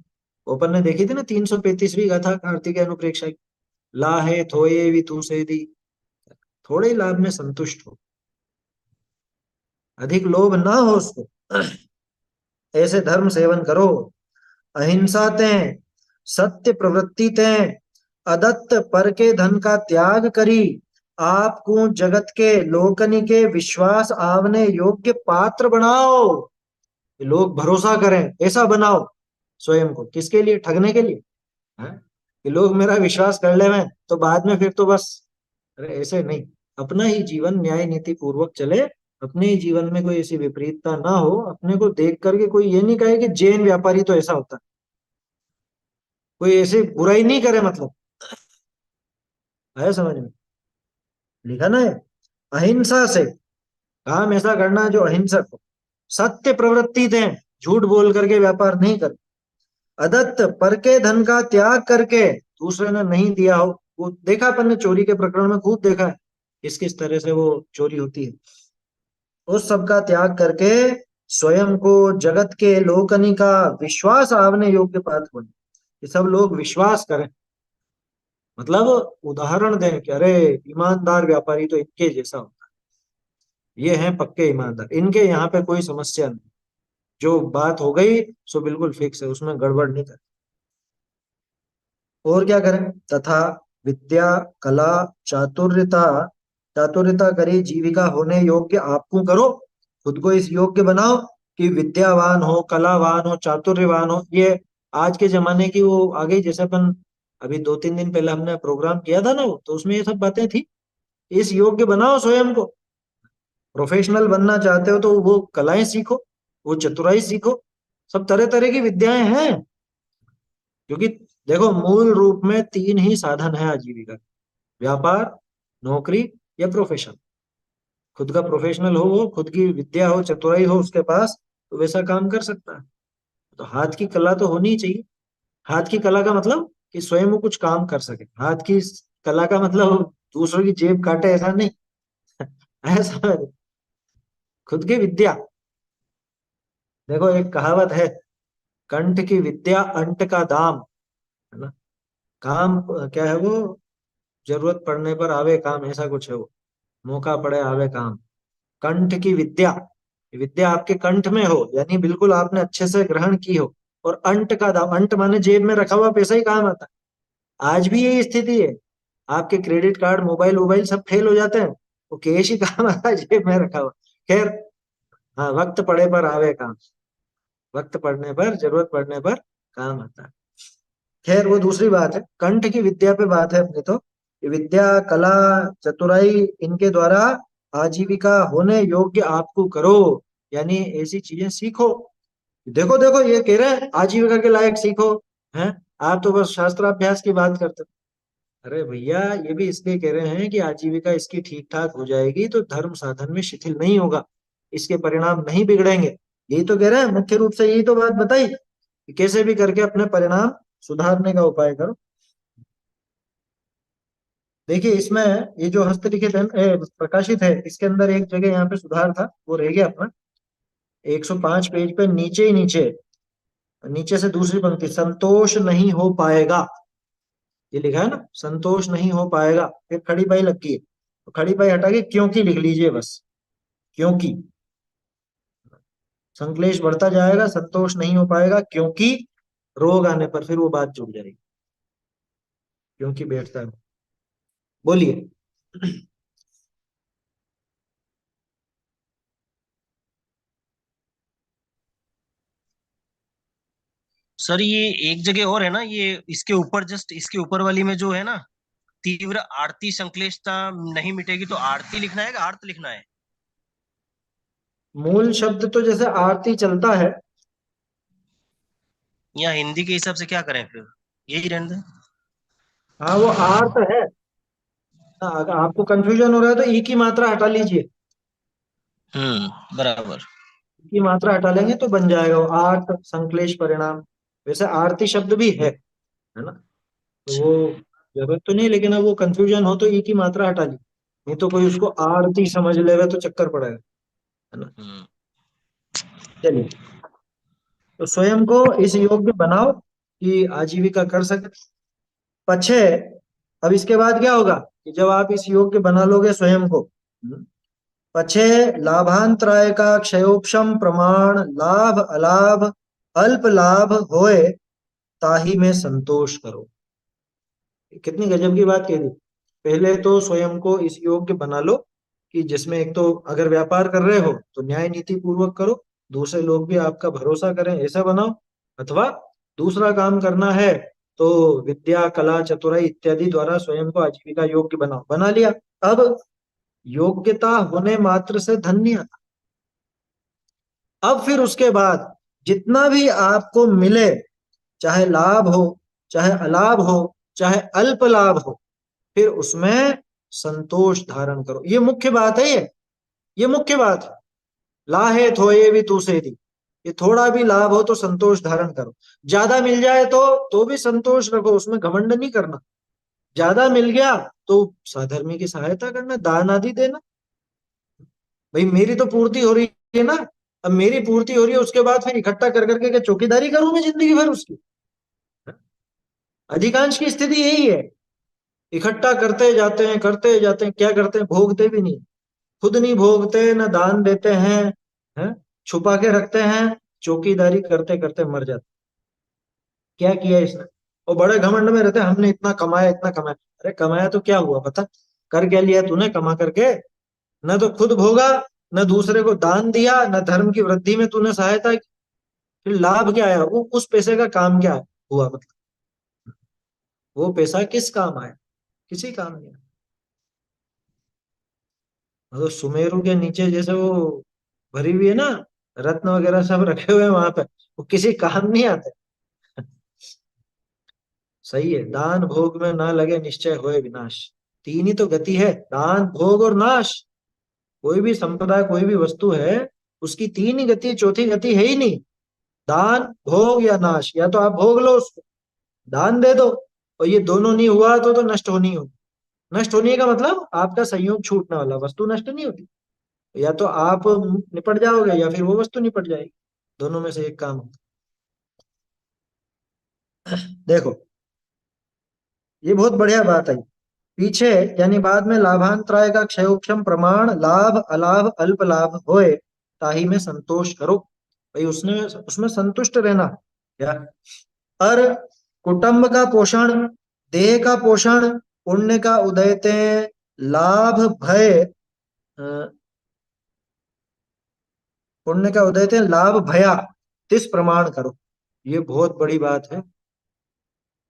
ओपन ने देखी थी ना 335वीं गाथा कार्तिकेय अनुप्रेक्षा की, लाहे थोए भी तू से दी, थोड़े ही लाभ में संतुष्ट हो, अधिक लोभ ना हो उसको। ऐसे धर्म सेवन करो। अहिंसा तें, सत्य प्रवृत्ति तें, अदत्त पर के धन का त्याग करी, आपको जगत के लोकनि के विश्वास आवने योग्य पात्र बनाओ। ये लोग भरोसा करें ऐसा बनाओ स्वयं को, किसके लिए, ठगने के लिए? हैं? कि लोग मेरा विश्वास कर ले में तो बाद में फिर तो बस। अरे ऐसे नहीं, अपना ही जीवन न्याय नीति पूर्वक चले, अपने ही जीवन में कोई ऐसी विपरीतता ना हो, अपने को देख करके कोई ये नहीं कहे कि जैन व्यापारी तो ऐसा होता है, कोई ऐसी बुराई नहीं करे मतलब। आया समझ में? लिखा ना है, अहिंसा से काम ऐसा करना जो अहिंसक हो, सत्य प्रवृत्ति दें, झूठ बोल करके व्यापार नहीं कर, अदत्त पर के धन का त्याग करके, दूसरे ने नहीं दिया हो, वो देखा अपन ने चोरी के प्रकरण में खूब देखा है किस किस तरह से वो चोरी होती है। उस सब का त्याग करके स्वयं को जगत के लोकनि का विश्वास आवने योग्य पात्र बने, कि सब लोग विश्वास करें, मतलब उदाहरण दें कि अरे ईमानदार व्यापारी तो इनके जैसा होता है, ये हैं पक्के ईमानदार, इनके यहाँ पे कोई समस्या नहीं, जो बात हो गई सो बिल्कुल फिक्स है, उसमें गड़बड़ नहीं कर। और क्या करें? तथा विद्या कला चातुर्यता, चातुर्यता करी जीविका होने योग्य आपको करो, खुद को इस योग्य बनाओ कि विद्यावान हो, कलावान हो, चातुर्यवान हो। ये आज के जमाने की वो आ गई, जैसे अपन अभी 2-3 दिन पहले हमने प्रोग्राम किया था ना, वो तो उसमें ये सब बातें थी। इस योग्य बनाओ स्वयं को। प्रोफेशनल बनना चाहते हो तो वो कलाएं सीखो, वो चतुराई सीखो, सब तरह तरह की विद्याएं हैं। क्योंकि देखो मूल रूप में तीन ही साधन है आजीविका के, व्यापार, नौकरी या प्रोफेशन। खुद का प्रोफेशनल हो, वो खुद की विद्या हो, चतुराई हो उसके पास, तो वैसा काम कर सकता है। तो हाथ की कला तो होनी ही चाहिए। हाथ की कला का मतलब कि स्वयं वो कुछ काम कर सके, हाथ की कला का मतलब दूसरों की जेब काटे ऐसा नहीं। ऐसा खुद की विद्या। देखो एक कहावत है, कंठ की विद्या अंट का दाम, है ना। काम क्या है वो, जरूरत पड़ने पर आवे काम, ऐसा कुछ है वो, मौका पड़े आवे काम। कंठ की विद्या, विद्या आपके कंठ में हो, यानी बिल्कुल आपने अच्छे से ग्रहण की हो। और अंट का दाम, अंट माने जेब में रखा हुआ पैसा ही काम आता है। आज भी यही स्थिति है, आपके क्रेडिट कार्ड, मोबाइल वोबाइल सब फेल हो जाते हैं, वो कैश ही काम आता है जेब में रखा हुआ। खैर, हाँ, वक्त पड़े पर आवे काम, वक्त पड़ने पर, जरूरत पड़ने पर काम आता है। खैर वो दूसरी बात है, कंठ की विद्या पे बात है अपनी तो। ये विद्या कला चतुराई इनके द्वारा आजीविका होने योग्य आपको करो, यानी ऐसी चीजें सीखो। देखो देखो ये कह रहे हैं आजीविका के लायक सीखो, हैं? आप तो बस शास्त्राभ्यास की बात करते हो। अरे भैया, ये भी इसलिए कह रहे हैं कि आजीविका इसकी ठीक ठाक हो जाएगी तो धर्म साधन में शिथिल नहीं होगा, इसके परिणाम नहीं बिगड़ेंगे। यही तो कह रहे हैं, मुख्य रूप से यही तो बात बताई कि कैसे भी करके अपने परिणाम सुधारने का उपाय करो। देखिए इसमें ये जो हस्तलिखित है, प्रकाशित है, इसके अंदर एक जगह यहाँ पे सुधार था, वो रह गया अपना। 105 पेज पे नीचे ही नीचे, नीचे से दूसरी पंक्ति, संतोष नहीं हो पाएगा, ये लिखा है ना, संतोष नहीं हो पाएगा, फिर खड़ी पाई लग गई है, तो खड़ी पाई हटा के क्योंकि लिख लीजिए बस, क्योंकि संक्लेश बढ़ता जाएगा, संतोष नहीं हो पाएगा क्योंकि, रोग आने पर फिर वो बात जुड़ जाएगी, क्योंकि बैठता है। बोलिए। सर ये एक जगह और है ना, ये इसके ऊपर, जस्ट इसके ऊपर वाली में जो है ना, तीव्र आरती संश्लेषता नहीं मिटेगी, तो आरती लिखना है कि आर्त लिखना है? मूल शब्द तो जैसे आरती चलता है। या हिंदी के हिसाब से क्या करें फिर? यही रहने दें? हाँ, वो आर्त है। हाँ, अगर आपको कंफ्यूजन हो रहा है तो ई की मात्रा हटा लीजिए। बराबर। ई की मात्रा हटा लेंगे तो बन जाएगा वो आर्त संश्लेष परिणाम। वैसे आरती शब्द भी है ना। तो अच्छा। वो जरूरत तो नहीं, लेकिन अब वो कंफ्यूजन हो तो ई की मात्रा हटा ली, नहीं तो कोई उसको आरती समझ लेगा तो चक्कर पड़ेगा, है ना। हम्म। चलिए, तो स्वयं को इस योग्य बनाओ कि आजीविका कर सके। पछे, अब इसके बाद क्या होगा कि जब आप इस योग्य बना लोगे स्वयं को, पछे लाभांतराय का क्षयोक्षम प्रमाण लाभ अलाभ अल्प लाभ होए, ताही में संतोष करो। कितनी गजब की बात कह दी। पहले तो स्वयं को इस योग्य बना लो कि जिसमें एक तो अगर व्यापार कर रहे हो तो न्याय नीति पूर्वक करो, दूसरे लोग भी आपका भरोसा करें ऐसा बनाओ। अथवा दूसरा काम करना है तो विद्या कला चतुराई इत्यादि द्वारा स्वयं को आजीविका योग्य बनाओ। बना लिया। अब योग्यता होने मात्र से धन नहीं आता। अब फिर उसके बाद जितना भी आपको मिले, चाहे लाभ हो, चाहे अलाभ हो, चाहे अल्प लाभ हो, फिर उसमें संतोष धारण करो। ये मुख्य बात है। ये मुख्य बात है। लाहे थोए भी तू से दी। ये थोड़ा भी लाभ हो तो संतोष धारण करो। ज्यादा मिल जाए तो भी संतोष रखो, उसमें घमंड नहीं करना। ज्यादा मिल गया तो साधर्मी की सहायता करना, दान आदि देना। भाई मेरी तो पूर्ति हो रही है ना। अब मेरी पूर्ति हो रही है, उसके बाद फिर इकट्ठा कर करके क्या चौकीदारी करूं मैं जिंदगी भर उसकी? अधिकांश की स्थिति यही है। इकट्ठा करते जाते हैं, क्या करते हैं, भोगते भी नहीं। खुद नहीं भोगते, न दान देते हैं, छुपा के रखते हैं, चौकीदारी करते करते मर जाते। क्या किया इसने? और बड़े घमंड में रहते हैं, हमने इतना कमाया इतना कमाया। अरे कमाया तो क्या हुआ पता? कर क्या लिया तूने कमा करके? न तो खुद भोगा, न दूसरे को दान दिया, न धर्म की वृद्धि में तूने सहायता की। फिर लाभ क्या आया? वो उस पैसे का काम क्या हुआ मतलब? वो पैसा किस काम आया? किसी काम नहीं आया। मतलब सुमेरु के नीचे जैसे वो भरी हुई है ना, रत्न वगैरह सब रखे हुए हैं वहां पे, वो किसी काम नहीं आते। सही है, दान भोग में ना लगे निश्चय होए विनाश। तीन ही तो गति है, दान भोग और नाश। कोई भी संपदा कोई भी वस्तु है, उसकी तीन ही गति, चौथी गति है ही नहीं। दान भोग या नाश, या तो आप भोग लो उसको, दान दे दो, और ये दोनों नहीं हुआ तो नष्ट होनी हो। नष्ट होने का मतलब आपका संयोग छूटने वाला, वस्तु नष्ट नहीं होती। या तो आप निपट जाओगे या फिर वो वस्तु निपट जाएगी। दोनों में से एक काम होता है। देखो, ये बहुत बढ़िया बात है। पीछे, यानी बाद में लाभांतराय का क्षयोक्षम प्रमाण लाभ अलाभ अल्प लाभ होए, ताही में संतोष करो। भाई उसने उसमें संतुष्ट रहना। क्या? और कुटुंब का पोषण, देह का पोषण, पुण्य का उदयते लाभ भय, पुण्य का उदयते लाभ भया, तिस प्रमाण करो। ये बहुत बड़ी बात है।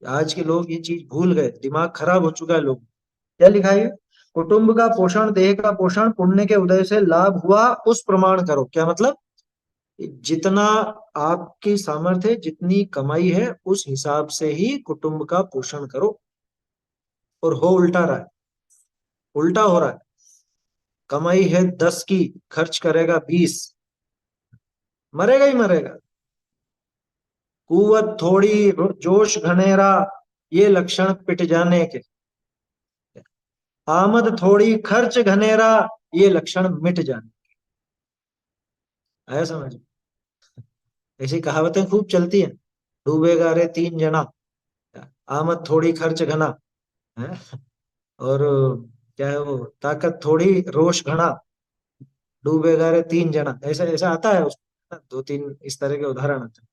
आज के लोग ये चीज भूल गए, दिमाग खराब हो चुका है लोग। क्या लिखा है? कुटुंब का पोषण, देह का पोषण, पुण्य के उदय से लाभ हुआ उस प्रमाण करो। क्या मतलब? जितना आपकी सामर्थ्य है, जितनी कमाई है, उस हिसाब से ही कुटुंब का पोषण करो। और हो उल्टा रहा है, उल्टा हो रहा है। कमाई है 10 की, खर्च करेगा 20, मरेगा ही मरेगा। कुवत थोड़ी जोश घनेरा, ये लक्षण पिट जाने के। आमद थोड़ी खर्च घनेरा, ये लक्षण मिट जाने। आया समझ? ऐसी कहावतें खूब चलती है। डूबेगा रे 3 जना, आमद थोड़ी खर्च घना, है। और क्या है वो, ताकत थोड़ी रोष घना, डूबेगा रे 3 जना, ऐसा ऐसा आता है उसमें। 2-3 इस तरह के उदाहरण आते हैं।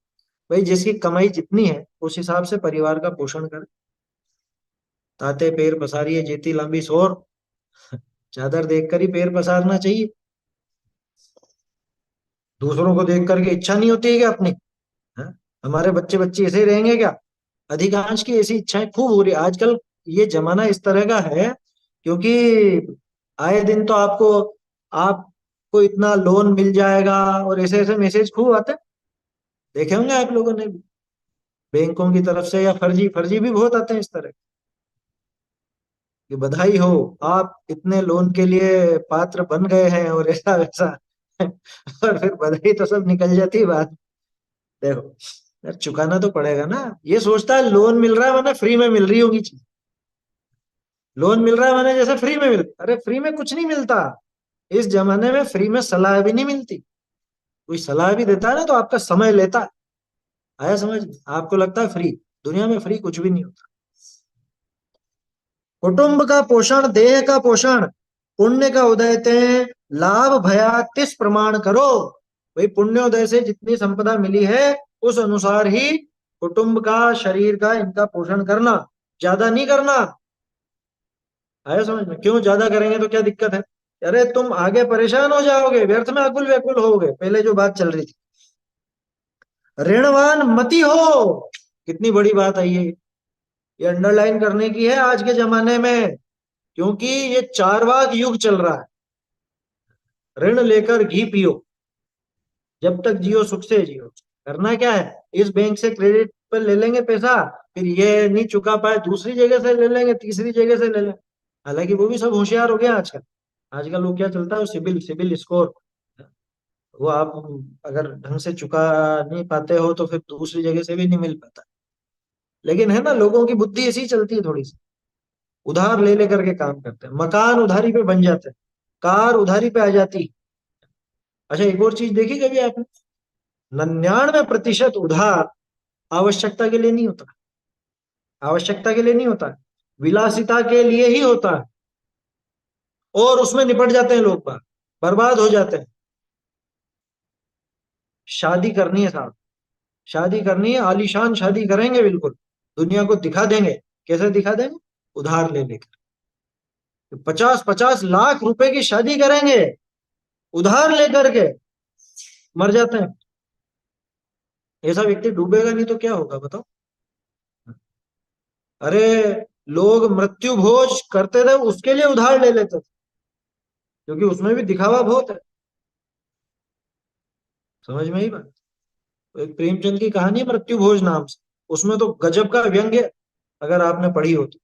भाई जिसकी कमाई जितनी है उस हिसाब से परिवार का पोषण करे। ताते पैर पसारिए जेती लंबी सोर। चादर देखकर ही पैर पसारना चाहिए। दूसरों को देख करके इच्छा नहीं होती है क्या अपनी? हाँ? हमारे बच्चे बच्चे ऐसे ही रहेंगे क्या? अधिकांश की ऐसी इच्छाएं खूब हो रही है आजकल। ये जमाना इस तरह का है, क्योंकि आए दिन तो आपको इतना लोन मिल जाएगा और ऐसे ऐसे मैसेज खूब आते हैं। देखे होंगे आप लोगों ने भी, बैंकों की तरफ से, या फर्जी फर्जी भी बहुत आते हैं इस तरह कि बधाई हो, आप इतने लोन के लिए पात्र बन गए हैं और ऐसा वैसा। और फिर बधाई तो सब निकल जाती है बात। देखो यार, चुकाना तो पड़ेगा ना। ये सोचता है लोन मिल रहा है माने फ्री में मिल रही होगी चीज। लोन मिल रहा है माने जैसे फ्री में मिल, अरे फ्री में कुछ नहीं मिलता। इस जमाने में फ्री में सलाह भी नहीं मिलती। कोई सलाह भी देता है ना तो आपका समय लेता है। आया समझ में? आपको लगता है फ्री, दुनिया में फ्री कुछ भी नहीं होता। कुटुंब का पोषण, देह का पोषण, पुण्य का उदय ते लाभ भया तिस प्रमाण करो। भाई पुण्योदय से जितनी संपदा मिली है उस अनुसार ही कुटुंब का, शरीर का, इनका पोषण करना, ज्यादा नहीं करना। आया समझ में? क्यों ज्यादा करेंगे तो क्या दिक्कत है? अरे तुम आगे परेशान हो जाओगे, व्यर्थ में अकुल व्याकुल होगे। पहले जो बात चल रही थी, ऋणवान मति हो, कितनी बड़ी बात आई है। ये अंडरलाइन करने की है आज के जमाने में, क्योंकि ये चारवाक युग चल रहा है। ऋण लेकर घी पियो, जब तक जियो सुख से जियो। करना क्या है, इस बैंक से क्रेडिट पर ले लेंगे पैसा, फिर ये नहीं चुका पाए दूसरी जगह से ले लेंगे, तीसरी जगह से ले लेंगे। हालांकि वो भी सब होशियार हो गया आजकल। आजकल वो क्या चलता है, सिबिल सिबिल स्कोर। वो आप अगर ढंग से चुका नहीं पाते हो तो फिर दूसरी जगह से भी नहीं मिल पाता। लेकिन है ना, लोगों की बुद्धि ऐसी ही चलती है थोड़ी सी। उधार ले लेकर के काम करते हैं, मकान उधारी पे बन जाते हैं, कार उधारी पे आ जाती। अच्छा एक और चीज देखी कभी आपने, 99% उधार आवश्यकता के लिए नहीं होता। आवश्यकता के लिए नहीं होता, विलासिता के लिए ही होता है। और उसमें निपट जाते हैं लोग बाग, बर्बाद हो जाते हैं। शादी करनी है साहब, शादी करनी है, आलीशान शादी करेंगे बिल्कुल, दुनिया को दिखा देंगे। कैसे दिखा देंगे? उधार ले लेकर। 50-50 लाख रुपए की शादी करेंगे उधार लेकर के, मर जाते हैं। ऐसा व्यक्ति डूबेगा नहीं तो क्या होगा बताओ? अरे लोग मृत्यु भोज करते थे उसके लिए उधार ले लेते थे, क्योंकि उसमें भी दिखावा बहुत है। समझ में ही बात? तो एक प्रेमचंद की कहानी है मृत्यु भोज नाम से, उसमें तो गजब का व्यंग्य, अगर आपने पढ़ी हो तो।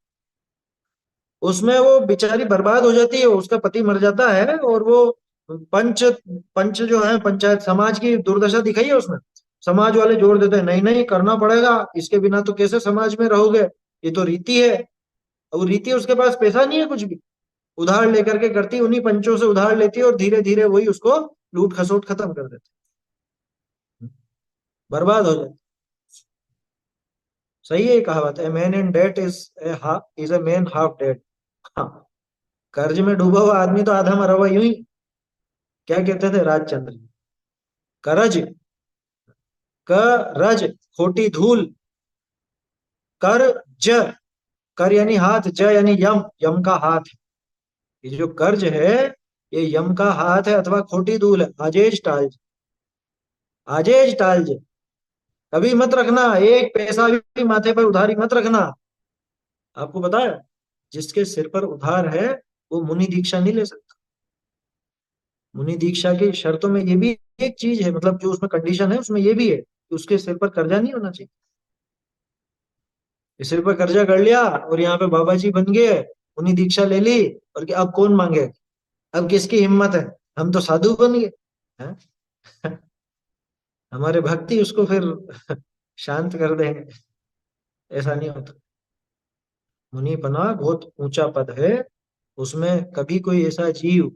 उसमें वो बेचारी बर्बाद हो जाती है, उसका पति मर जाता है, और वो पंच पंच जो है, पंचायत समाज की दुर्दशा दिखाई है उसमें। समाज वाले जोड़ देते हैं, नहीं नहीं करना पड़ेगा, इसके बिना तो कैसे समाज में रहोगे, ये तो रीति है। अब वो रीति है, उसके पास पैसा नहीं है कुछ भी, उधार लेकर के करती, उन्हीं पंचों से उधार लेती है, और धीरे धीरे वही उसको लूट खसोट खत्म कर देते, बर्बाद हो जाती। सही है ये कहावत, a man in debt is a man half dead. हाँ, कर्ज में डूबा हुआ आदमी तो आधा मरा हुआ यूं ही। क्या कहते थे राजचंद्र जी? करज, करज, खोटी धूल, कर, ज, कर यानी हाथ, ज यानी यम, यम का हाथ है। ये जो कर्ज है, ये यम का हाथ है अथवा खोटी धूल है। आजेज टाल, आजेज टाल जे, कभी मत रखना, एक पैसा भी माथे पर उधारी मत रखना। आपको पता है, जिसके सिर पर उधार है वो मुनि दीक्षा नहीं ले सकता। मुनि दीक्षा की शर्तों में ये भी एक चीज है, मतलब जो उसमें कंडीशन है उसमें ये भी है कि उसके सिर पर कर्जा नहीं होना चाहिए। सिर पर कर्जा कर लिया और यहाँ पे बाबा जी बन गए, मुनि दीक्षा ले ली, और कि अब कौन मांगे, अब किसकी हिम्मत है, हम तो साधु बन गए हैं? हमारे भक्ति उसको फिर शांत कर देंगे। ऐसा नहीं होता। मुनि बना बहुत ऊंचा पद है, उसमें कभी कोई ऐसा जीव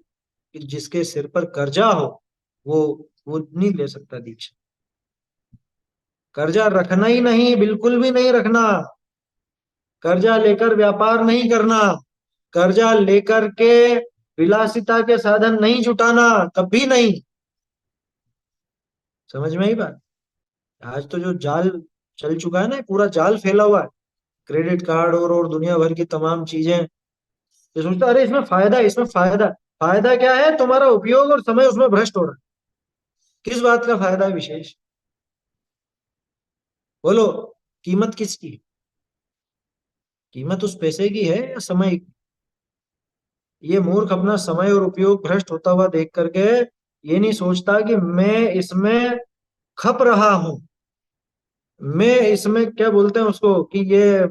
कि जिसके सिर पर कर्जा हो, वो वो नहीं ले सकता दीक्षा। कर्जा रखना ही नहीं, बिल्कुल भी नहीं रखना। कर्जा लेकर व्यापार नहीं करना, कर्जा लेकर के विलासिता के साधन नहीं जुटाना, कभी नहीं। समझ में ही बात? आज तो जो जाल चल चुका है ना, पूरा जाल फैला हुआ है, क्रेडिट कार्ड और दुनिया भर की तमाम चीजें। ये सोचता अरे इसमें फायदा है, इसमें फायदा। फायदा क्या है? तुम्हारा उपयोग और समय उसमें भ्रष्ट हो रहा है। किस बात का फायदा है विशेष? बोलो, कीमत किसकी है? कीमत उस पैसे की है या समय की? ये मूर्ख अपना समय और उपयोग भ्रष्ट होता हुआ देख करके ये नहीं सोचता कि मैं इसमें खप रहा हूं, मैं इसमें क्या बोलते हैं उसको, कि ये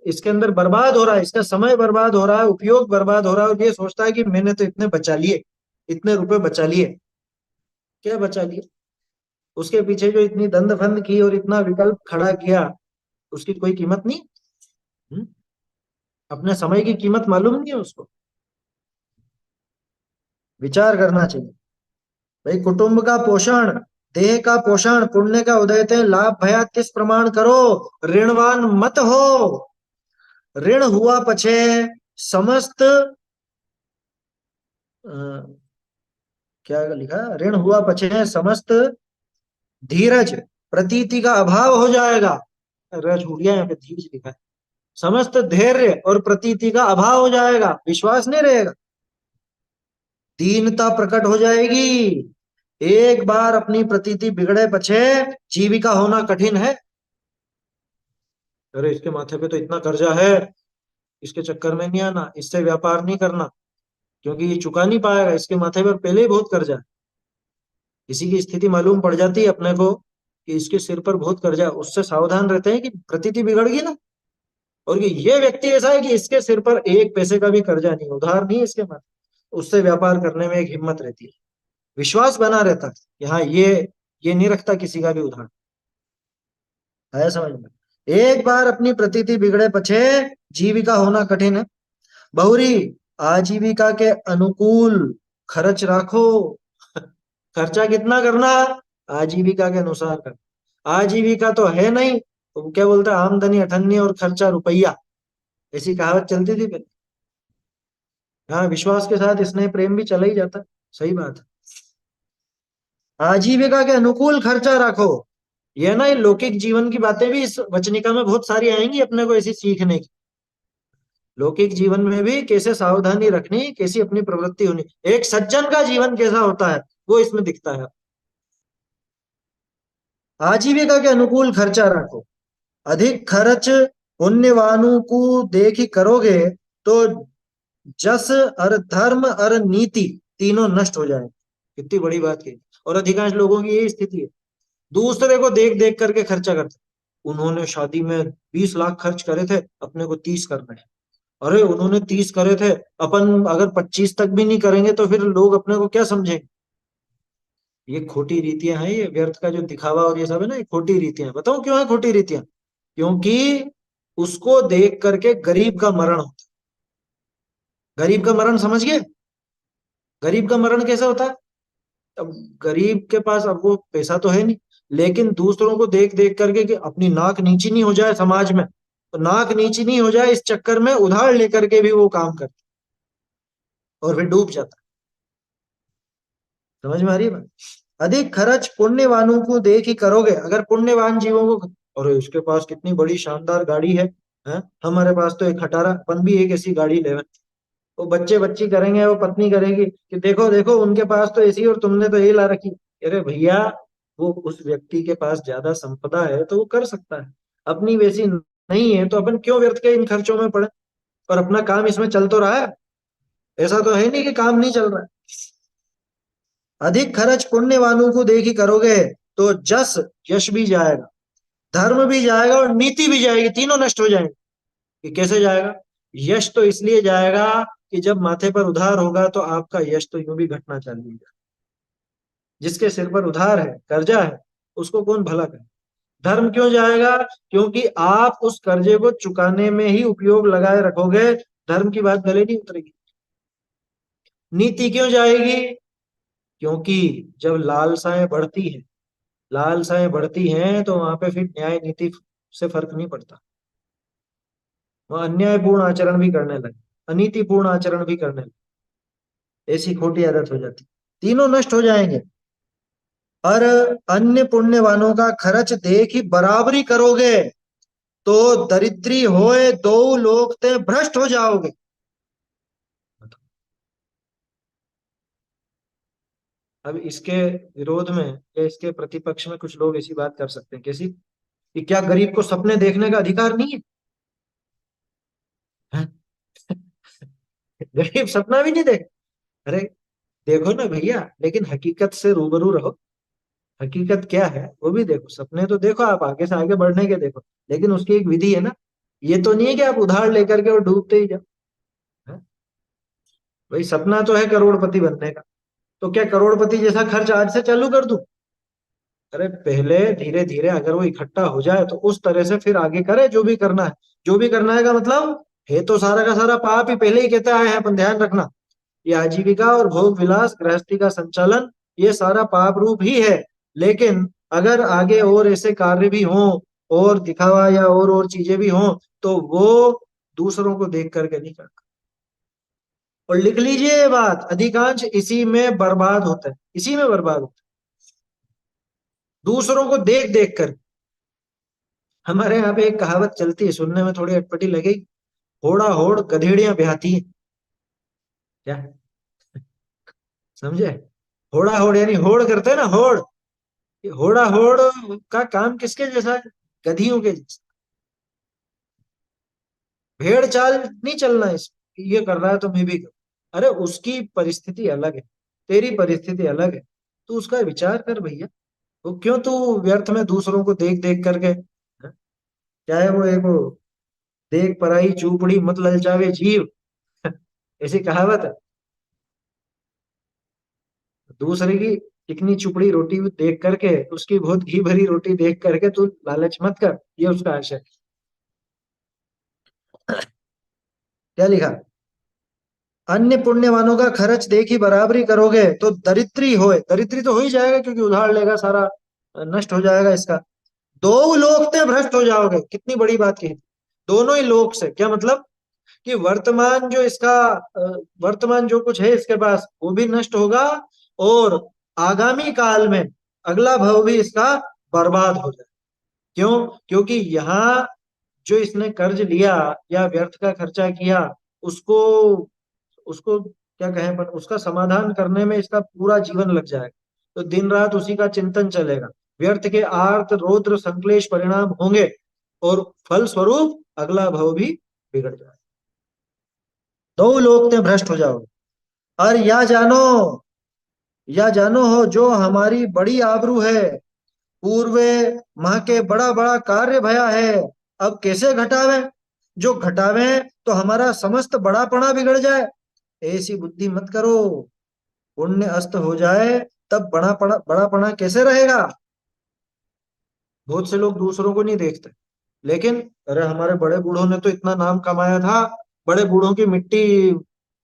इसके अंदर बर्बाद हो रहा है, इसका समय बर्बाद हो रहा है, उपयोग बर्बाद हो रहा है, और ये सोचता है कि मैंने तो इतने बचा लिए, इतने रुपए बचा लिए। क्या बचा लिए? उसके पीछे जो इतनी दंड फंद की और इतना विकल्प खड़ा किया, उसकी कोई कीमत नहीं। हम्म? अपने समय की कीमत मालूम नहीं है उसको। विचार करना चाहिए। भाई, कुटुंब का पोषण, देह का पोषण, पुण्य का उदय ते लाभ भया तिस प्रमाण करो, ऋणवान मत हो। ऋण हुआ पछे समस्त क्या लिखा, ऋण हुआ पछे समस्त धीरज प्रतीति का अभाव हो जाएगा। रह छूट गया, यहाँ पे धीरज लिखा है। समस्त धैर्य और प्रतीति का अभाव हो जाएगा, विश्वास नहीं रहेगा, दीनता प्रकट हो जाएगी। एक बार अपनी प्रतीति बिगड़े पछे जीविका होना कठिन है। अरे इसके माथे पे तो इतना कर्जा है, इसके चक्कर में नहीं आना, इससे व्यापार नहीं करना, क्योंकि ये चुका नहीं पाएगा, इसके माथे पर पहले ही बहुत कर्जा है। किसी की स्थिति मालूम पड़ जाती है अपने को कि इसके सिर पर बहुत कर्जा है, उससे सावधान रहते हैं कि प्रतीति बिगड़ गई ना, और कि ये व्यक्ति ऐसा है कि इसके सिर पर एक पैसे का भी कर्जा नहीं, उधार नहीं है इसके माथे, उससे व्यापार करने में एक हिम्मत रहती है, विश्वास बना रहता है कि हाँ, ये नहीं रखता किसी का भी उधार। है समझ में? एक बार अपनी प्रतीति बिगड़े पछे जीविका होना कठिन है। बहुरी आजीविका के अनुकूल खर्च राखो। खर्चा कितना करना? आजीविका के अनुसार कर। आजीविका तो है नहीं, तो क्या बोलते हैं, आमदनी अठन्नी और खर्चा रुपया, ऐसी कहावत चलती थी पहले। हाँ, विश्वास के साथ स्नेह प्रेम भी चला ही जाता है। सही बात है। आजीविका के अनुकूल खर्चा रखो। ये ना, ये लौकिक जीवन की बातें भी इस वचनिका में बहुत सारी आएंगी अपने को ऐसी सीखने की। लौकिक जीवन में भी कैसे सावधानी रखनी, कैसी अपनी प्रवृत्ति होनी, एक सज्जन का जीवन कैसा होता है, वो इसमें दिखता है। आजीविका के अनुकूल खर्चा रखो। अधिक खर्च पुण्यवानों को देख ही करोगे तो जस और धर्म और नीति तीनों नष्ट हो जाए। कितनी बड़ी बात की। और अधिकांश लोगों की यही स्थिति है, दूसरे को देख देख करके खर्चा करते। उन्होंने शादी में 20 लाख खर्च करे थे, अपने को 30 करना है। अरे उन्होंने 30 करे थे, अपन अगर 25 तक भी नहीं करेंगे तो फिर लोग अपने को क्या समझेंगे? ये खोटी रीतियां हैं, ये व्यर्थ का जो दिखावा और ये सब है ना, ये खोटी रीतियां हैं। बताओ क्यों है खोटी रीतियां? क्योंकि उसको देख करके गरीब का मरण होता है। गरीब का मरण समझ गए? गरीब का मरण कैसे होता है? अब गरीब के पास अब वो पैसा तो है नहीं, लेकिन दूसरों को देख देख करके कि अपनी नाक नीची नहीं हो जाए समाज में, तो नाक नीची नहीं हो जाए इस चक्कर में उधार लेकर के भी वो काम करते, और फिर डूब जाता है। समझ में आ रही है बात? अधिक खर्च पुण्यवानों को देख ही करोगे। अगर पुण्यवान जीवों को, और उसके पास कितनी बड़ी शानदार गाड़ी है? हमारे पास तो एक खटारा, अपन भी एक ऐसी गाड़ी ले। वो बच्चे बच्ची करेंगे, वो पत्नी करेगी कि देखो देखो उनके पास तो ऐसी और तुमने तो ये ला रखी। अरे भैया, वो उस व्यक्ति के पास ज्यादा संपदा है तो वो कर सकता है, अपनी वैसी नहीं है, तो अपन क्यों व्यर्थ के इन खर्चों में पड़े? और अपना काम इसमें चल तो रहा है, ऐसा तो है नहीं कि काम नहीं चल रहा है। अधिक खर्च पुण्यवानों को देख ही करोगे तो जस, यश भी जाएगा, धर्म भी जाएगा और नीति भी जाएगी, तीनों नष्ट हो जाएंगे। कि कैसे जाएगा? यश तो इसलिए जाएगा कि जब माथे पर उधार होगा तो आपका यश तो यूं भी घटना चाहिए। जिसके सिर पर उधार है, कर्जा है, उसको कौन भला करे? धर्म क्यों जाएगा? क्योंकि आप उस कर्जे को चुकाने में ही उपयोग लगाए रखोगे, धर्म की बात गले नहीं उतरेगी। नीति क्यों जाएगी? क्योंकि जब लालसाएं बढ़ती हैं, लालसाएं बढ़ती हैं तो वहां पे फिर न्याय नीति से फर्क नहीं पड़ता, वह अन्यायपूर्ण आचरण भी करने लगे, अनीतिपूर्ण आचरण भी करने लगे, ऐसी खोटी आदत हो जाती, तीनों नष्ट हो जाएंगे। और अन्य पुण्यवानों का खर्च देख ही बराबरी करोगे तो दरिद्री होए दो लोग ते भ्रष्ट हो जाओगे। अब इसके विरोध में या इसके प्रतिपक्ष में कुछ लोग ऐसी बात कर सकते हैं, कैसी, कि क्या गरीब को सपने देखने का अधिकार नहीं है? हैं? गरीब सपना भी नहीं देख, अरे देखो ना भैया, लेकिन हकीकत से रूबरू रहो। हकीकत क्या है वो भी देखो, सपने तो देखो, आप आगे से आगे बढ़ने के देखो, लेकिन उसकी एक विधि है ना। ये तो नहीं है कि आप उधार लेकर के और डूबते ही जाओ। हैं? भाई सपना तो है करोड़पति बनने का, तो क्या करोड़पति जैसा खर्च आज से चालू कर दूं? अरे पहले धीरे धीरे अगर वो इकट्ठा हो जाए तो उस तरह से फिर आगे करे जो भी करना है। जो भी करना है का मतलब है तो सारा का सारा पाप ही पहले ही कहते आए हैं, अपन ध्यान रखना। ये आजीविका और भोग विलास गृहस्थी का संचालन, ये सारा पाप रूप ही है। लेकिन अगर आगे और ऐसे कार्य भी हों, और दिखावा या और चीजें भी हों, तो वो दूसरों को देख करके नहीं करना। और लिख लीजिए ये बात, अधिकांश इसी में बर्बाद होता है, इसी में बर्बाद होता है, दूसरों को देख देख कर। हमारे यहाँ पे एक कहावत चलती है, सुनने में थोड़ी अटपटी लगेगी, होड़ा होड़ गधेड़ियां ब्याहती है। क्या समझे? होड़ा होड़ यानी होड़ करते हैं ना, होड़। ये होड़ा होड़ का काम किसके जैसा है? गधियों के जैसा। भेड़ चाल नहीं चलना इस, ये कर रहा है तो मैं भी करूं। अरे उसकी परिस्थिति अलग है, तेरी परिस्थिति अलग है, तू उसका विचार कर भैया। वो क्यों तू व्यर्थ में दूसरों को देख देख करके, हाँ? चाहे वो एक वो, देख पराई चूपड़ी मत ललचावे जीव, ऐसी कहावत है। दूसरे की चिकनी चुपड़ी रोटी देख करके, उसकी बहुत घी भरी रोटी देख करके तू लालच मत कर, ये उसका आशय। क्या लिखा? अन्य पुण्यवानों का खर्च देखी बराबरी करोगे तो दरिद्री होए, दरिद्री तो हो ही जाएगा क्योंकि उधार लेगा सारा, नष्ट हो जाएगा इसका। दो लोक ते भ्रष्ट हो जाओगे, कितनी बड़ी बात की। दोनों ही लोक से क्या मतलब, कि वर्तमान जो इसका वर्तमान जो कुछ है इसके पास वो भी नष्ट होगा, और आगामी काल में अगला भव भी इसका बर्बाद हो जाए। क्यों? क्योंकि यहाँ जो इसने कर्ज लिया या व्यर्थ का खर्चा किया, उसको उसको क्या कहें अपन, उसका समाधान करने में इसका पूरा जीवन लग जाएगा। तो दिन रात उसी का चिंतन चलेगा, व्यर्थ के आर्त रौद्र संक्लेश परिणाम होंगे, और फल स्वरूप अगला भव भी बिगड़ जाएगा। दो लोग ते भ्रष्ट हो जाओगे। और या जानो हो जो हमारी बड़ी आबरू है, पूर्वे माह के बड़ा बड़ा कार्य भया है, अब कैसे घटावे? जो घटावे तो हमारा समस्त बड़ापना बिगड़ जाए, ऐसी बुद्धि मत करो। पुण्य अस्त हो जाए तब बड़ापना कैसे रहेगा? बहुत से लोग दूसरों को नहीं देखते, लेकिन अरे हमारे बड़े बूढ़ों ने तो इतना नाम कमाया था, बड़े बूढ़ों की मिट्टी,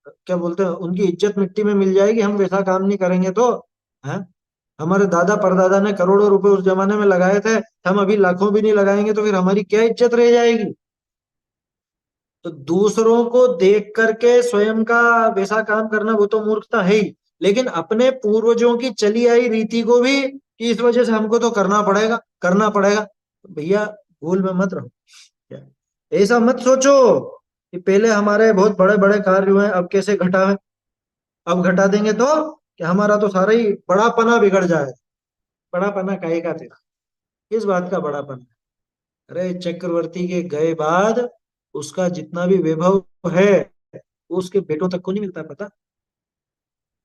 क्या बोलते हैं, उनकी इज्जत मिट्टी में मिल जाएगी, हम वैसा काम नहीं करेंगे तो। है, हमारे दादा परदादा ने करोड़ों रुपए उस जमाने में लगाए थे, हम अभी लाखों भी नहीं लगाएंगे तो फिर हमारी क्या इज्जत रह जाएगी? तो दूसरों को देख करके स्वयं का वैसा काम करना वो तो मूर्खता है ही, लेकिन अपने पूर्वजों की चली आई रीति को भी, कि इस वजह से हमको तो करना पड़ेगा करना पड़ेगा, तो भैया भूल में मत रहो। क्या? ऐसा मत सोचो कि पहले हमारे बहुत बड़े बड़े कार्य हुए अब कैसे घटावे, अब घटा देंगे तो कि हमारा तो सारा ही बड़ापना बिगड़ जाए। बड़ापना काहे का तेरा, किस बात का बड़ापना? अरे चक्रवर्ती के गए बाद उसका जितना भी वैभव है वो उसके बेटों तक को नहीं मिलता, पता?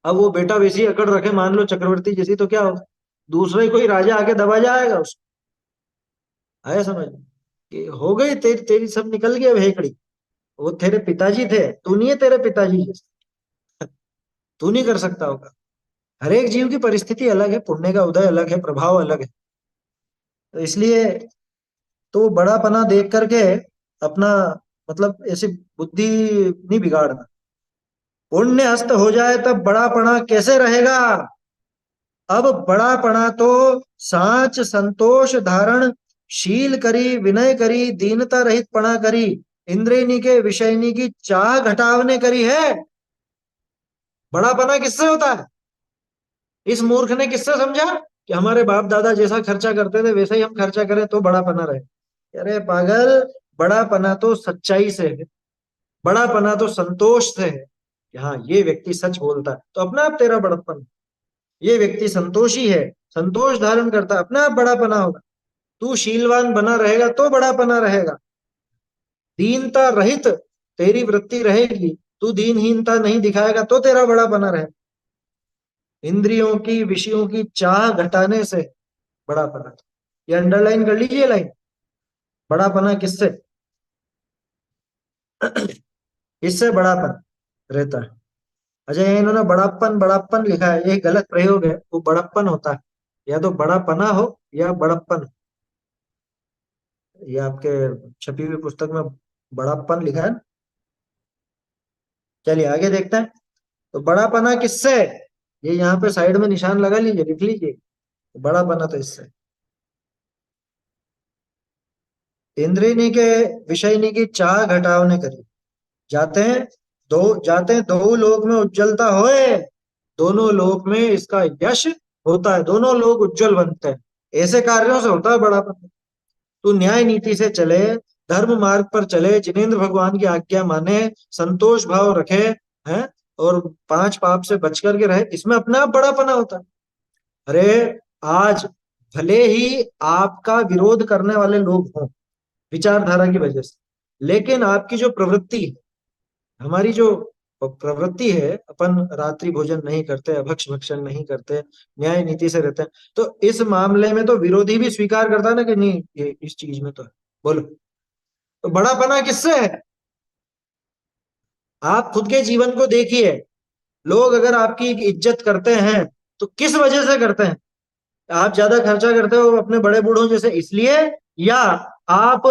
अब वो बेटा वैसी अकड़ रखे, मान लो चक्रवर्ती जैसी, तो क्या हो, दूसरा ही कोई राजा आके दबा जाएगा उसको। आया समझ में? कि हो गई तेरी तेरी सब निकल गया भेकड़ी, वो तेरे पिताजी थे, तू नहीं है तेरे पिताजी जैसा, तू नहीं कर सकता होगा। हर एक जीव की परिस्थिति अलग है, पुण्य का उदय अलग है, प्रभाव अलग है। तो इसलिए तो बड़ापना देख करके अपना, मतलब ऐसी बुद्धि नहीं बिगाड़ना। पुण्य अस्त हो जाए तब बड़ापना कैसे रहेगा? अब बड़ापना तो साच संतोष धारण शील करी, विनय करी, दीनता रहित पना करी, इंद्रियनी के विषयनी की चाह घटावने करी है। बड़ापना किससे होता है? इस मूर्ख ने किससे समझा कि हमारे बाप दादा जैसा खर्चा करते थे वैसा ही हम खर्चा करें तो बड़ापना रहे? अरे पागल, बड़ापना तो सच्चाई से है, बड़ापना तो संतोष से है कि हाँ ये व्यक्ति सच बोलता है, तो अपना आप तेरा बड़प्पन। ये व्यक्ति संतोषी है, संतोष धारण करता है, अपने आप बड़ापना होगा। तू शीलवान बना रहेगा तो बड़ापना रहेगा। दीनता रहित तेरी वृत्ति रहेगी, तू दीनहीनता नहीं दिखाएगा तो तेरा बड़ापना रहेगा। इंद्रियों की, विषयों की चाह घटाने से बड़ापना। ये अंडरलाइन कर लीजिए लाइन। बड़ापना किससे? इससे बड़ापन रहता है। अच्छा, ये इन्होंने बड़प्पन बड़प्पन लिखा है, ये गलत प्रयोग है, वो बड़प्पन होता है। या तो बड़ापना हो या बड़प्पन। ये आपके छपी हुई पुस्तक में बड़प्पन लिखा है। चलिए आगे देखते हैं। तो बड़ापना किससे? ये यहाँ पे साइड में निशान लगा लीजिए, लिख लीजिए। तो बड़ापना तो इससे। इंद्रिय के विषय की चाह घटावने करी। जाते हैं जाते हैं दो लोक में उज्जवलता होए। दोनों लोक में इसका यश होता है, दोनों लोग उज्जवल बनते हैं। ऐसे कार्यों से होता है बड़ापन। तू न्याय नीति से चले, धर्म मार्ग पर चले, जिनेंद्र भगवान की आज्ञा माने, संतोष भाव रखे, हैं, और पांच पाप से बच करके रहे, इसमें अपने आप बड़ापना होता है। अरे आज भले ही आपका विरोध करने वाले लोग हों विचारधारा की वजह से, लेकिन आपकी जो प्रवृत्ति है, हमारी जो प्रवृत्ति है, अपन रात्रि भोजन नहीं करते, अभक्ष भक्षण नहीं करते, न्याय नीति से रहते हैं, तो इस मामले में तो विरोधी भी स्वीकार करता है ना कि नहीं, ये इस चीज में तो है। बोलो, तो बड़ापना किससे है? आप खुद के जीवन को देखिए। लोग अगर आपकी इज्जत करते हैं तो किस वजह से करते हैं? आप ज्यादा खर्चा करते हो अपने बड़े बूढ़ों जैसे इसलिए, या आप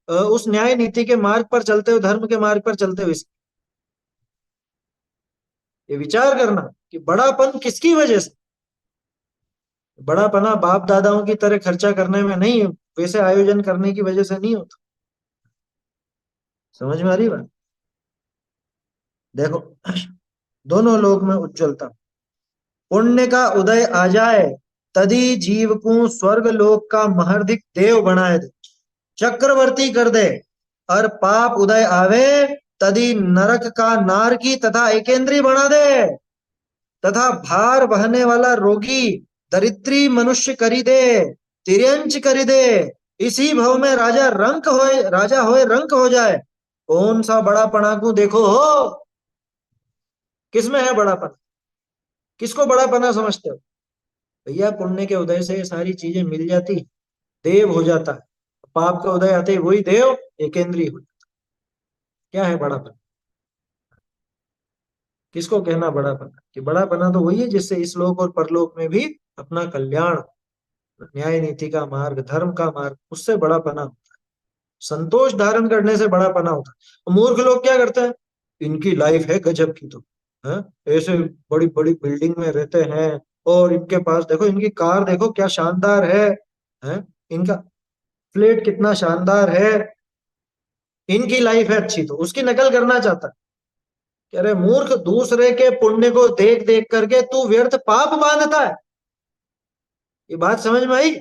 उस न्याय नीति के मार्ग पर चलते हो, धर्म के मार्ग पर चलते हो इसलिए? ये विचार करना कि बड़ापन किसकी वजह से। बड़ापना बाप दादाओं की तरह खर्चा करने में नहीं है, वैसे आयोजन करने की वजह से नहीं होता। समझ में आ रही बात? देखो, दोनों लोक में उज्जवलता। पुण्य का उदय आ जाए, तदी जीव को स्वर्ग लोक का महर्धिक देव बनाए दे, चक्रवर्ती कर दे। और पाप उदय आवे, तदी नरक का नारकी तथा एकेंद्री बना दे, तथा भार बहने वाला रोगी दरिद्री मनुष्य करी दे, तिर्यंच करी दे। इसी भव में राजा होए रंक हो जाए। कौन सा बड़ा पणाकू देखो हो? किसमें है बड़ापन? किसको बड़ापना समझते हो? भैया पुण्य के उदय से ये सारी चीजें मिल जाती, देव हो जाता है। पाप का उदय आते ही वही देव एकेंद्रीय हो जाता। क्या है बड़ापन? किसको कहना बड़ापना? कि बड़ापना तो वही है जिससे इस लोक और परलोक में भी अपना कल्याण, न्याय नीति का मार्ग, धर्म का मार्ग, उससे बड़ापना होता है। संतोष धारण करने से बड़ापना होता है। मूर्ख लोग क्या करते हैं? इनकी लाइफ है गजब की तो, है, ऐसे बड़ी बड़ी बिल्डिंग में रहते हैं, और इनके पास देखो, इनकी कार देखो क्या शानदार है, इनका फ्लैट कितना शानदार है, इनकी लाइफ है अच्छी, तो उसकी नकल करना चाहता है। कह रहे मूर्ख, दूसरे के पुण्य को देख देख करके तू व्यर्थ पाप बांधता है। ये बात समझ में आई?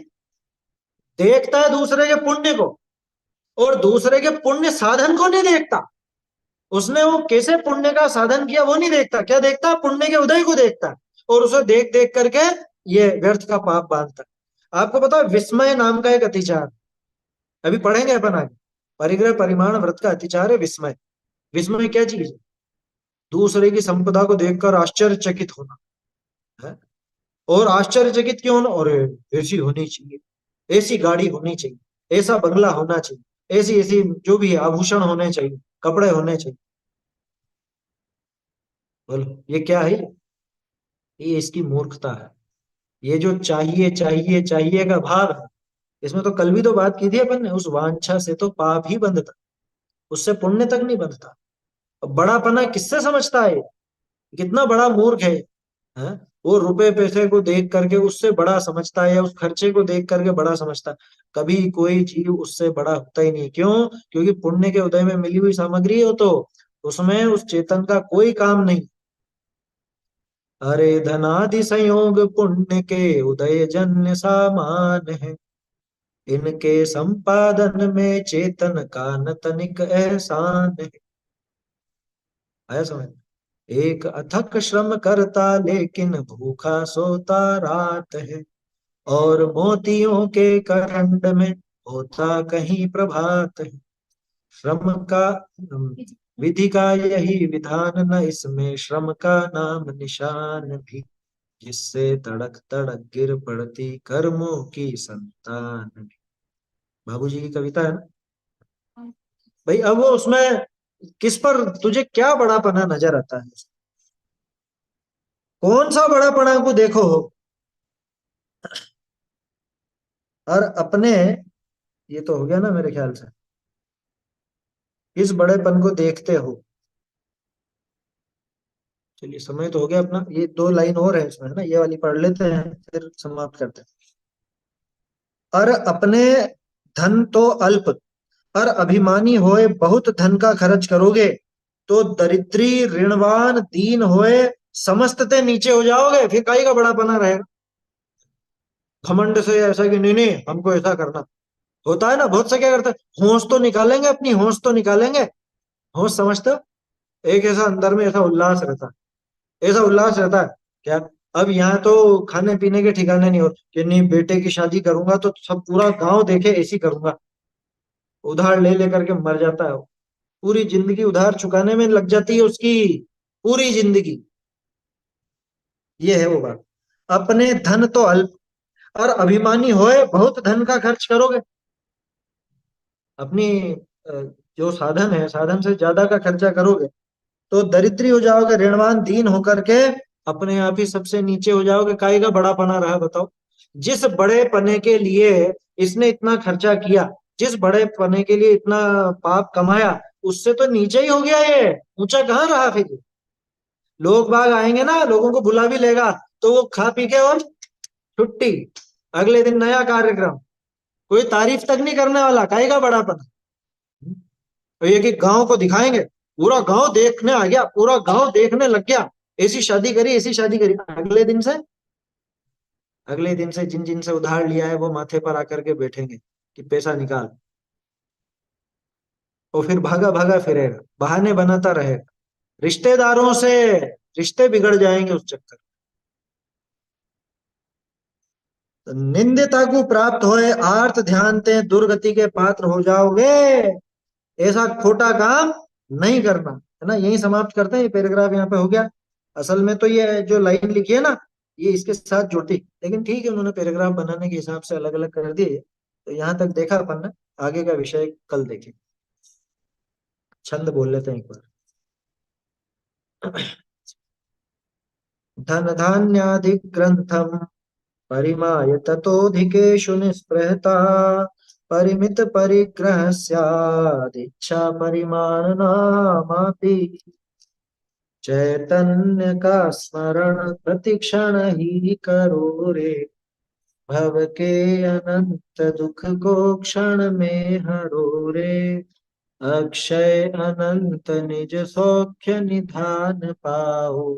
देखता है दूसरे के पुण्य को, और दूसरे के पुण्य साधन को नहीं देखता। उसने वो कैसे पुण्य का साधन किया वो नहीं देखता, क्या देखता है? पुण्य के उदय को देखता है, और उसे देख देख करके ये व्यर्थ का पाप बांधता है। आपको पता है विस्मय नाम का एक अतिचार, अभी पढ़ेंगे अपन आगे। परिग्रह परिमाण व्रत का अतिचार है विस्मय। विस्मय क्या चीज है? दूसरे की संपदा को देखकर आश्चर्यचकित होना है। और आश्चर्यचकित क्यों होना? और ऐसी होनी चाहिए, ऐसी गाड़ी होनी चाहिए, ऐसा बंगला होना चाहिए, ऐसी ऐसी जो भी है आभूषण होने चाहिए, कपड़े होने चाहिए। बोलो ये क्या है? ये इसकी मूर्खता है। ये जो चाहिए चाहिए चाहिए का भाव है, इसमें तो कल भी तो बात की थी अपन ने, उस वांछा से तो पाप ही बंधता, उससे पुण्य तक नहीं बंधता। अब बड़ापना किससे समझता है? कितना बड़ा मूर्ख है, हैं? वो रुपए पैसे को देख करके उससे बड़ा समझता है, या उस खर्चे को देख करके बड़ा समझता है। कभी कोई जीव उससे बड़ा होता ही नहीं। क्यों? क्योंकि पुण्य के उदय में मिली हुई सामग्री हो, तो उसमें उस चेतन का कोई काम नहीं। अरे धनादि संयोग पुण्य के उदय जन्य सामान है, इनके संपादन में चेतन का न तनिक एहसान है। आया समझ? एक अथक श्रम करता लेकिन भूखा सोता रात है, और मोतियों के करंड में होता कहीं प्रभात है। श्रम का विधि का यही विधान, न इसमें श्रम का नाम निशान भी, जिससे तड़क तड़क गिर पड़ती कर्मों की संतान भी। बाबू जी की कविता है ना भाई। अब वो उसमें किस पर तुझे क्या बड़ापना नजर आता है? कौन सा बड़ापना को देखो हो, और अपने, ये तो हो गया ना मेरे ख्याल से, इस बड़ेपन को देखते हो। चलिए समय तो हो गया अपना, ये दो लाइन और है इसमें है ना, ये वाली पढ़ लेते हैं फिर समाप्त करते हैं। और अपने धन तो अल्प, और अभिमानी होए बहुत धन का खर्च करोगे, तो दरिद्री ऋणवान दीन होए समस्त ते नीचे हो जाओगे। फिर काई का बड़ापना रहेगा? घमंड से ऐसा कि नहीं नहीं हमको ऐसा करना होता है ना, बहुत से क्या करते हैं, होश तो निकालेंगे अपनी, होश तो निकालेंगे। होश समझते हो? एक ऐसा अंदर में ऐसा उल्लास रहता है, ऐसा उल्लास रहता है क्या। अब यहाँ तो खाने पीने के ठिकाने नहीं हो कि नहीं बेटे की शादी करूंगा तो सब पूरा गांव देखे ऐसी करूंगा, उधार ले लेकर के मर जाता है वो। पूरी जिंदगी उधार चुकाने में लग जाती है उसकी, पूरी जिंदगी। ये है वो बात। अपने धन तो अल्प, और अभिमानी होए बहुत धन का खर्च करोगे। अपनी अ, जो साधन है साधन से ज्यादा का खर्चा करोगे, तो दरिद्री हो जाओगे, ऋणवान दीन होकर के अपने आप ही सबसे नीचे हो जाओगे। काहे का बड़ा पना रहा बताओ? जिस बड़े पने के लिए इसने इतना खर्चा किया, जिस बड़े पने के लिए इतना पाप कमाया, उससे तो नीचे ही हो गया ये, ऊंचा कहाँ रहा फिर। लोग बाग आएंगे ना, लोगों को बुला भी लेगा, तो वो खा पी के और छुट्टी, अगले दिन नया कार्यक्रम। कोई तारीफ तक नहीं करने वाला, काहे का बड़ापन। तो ये कि गांव को दिखाएंगे, पूरा गांव देखने आ गया, पूरा गांव देखने लग गया, ऐसी शादी करी ऐसी शादी करी। अगले दिन से जिन जिन से उधार लिया है वो माथे पर आकर के बैठेंगे कि पैसा निकाल, और फिर भागा भागा फिरेगा, बहाने बनाता रहेगा, रिश्तेदारों से रिश्ते बिगड़ जाएंगे उस चक्कर। तो निंदिता को प्राप्त होए आर्त ध्यान ते दुर्गति के पात्र हो जाओगे। ऐसा खोटा काम नहीं करना, है ना। यही समाप्त करते हैं, ये पैराग्राफ यहाँ पे हो गया। असल में तो ये जो लाइन लिखी है ना, ये इसके साथ जुड़ती, लेकिन ठीक है उन्होंने पैराग्राफ बनाने के हिसाब से अलग अलग कर दिए। तो यहाँ तक देखा अपन ने, आगे का विषय कल देखें। छंद बोल लेते हैं एक बार। धन धान्याधिग्रंथम परिमाय ततोऽधिकेषु निःस्पृहता, परिमित परिग्रह स्यादिच्छा परिमाणनामापि, चैतन्य का स्मरण प्रतिक्षण ही करो रे, भव के अनंत दुख को क्षण में हरो रे, अक्षय अनंत निज सौख्य निधान पाओ,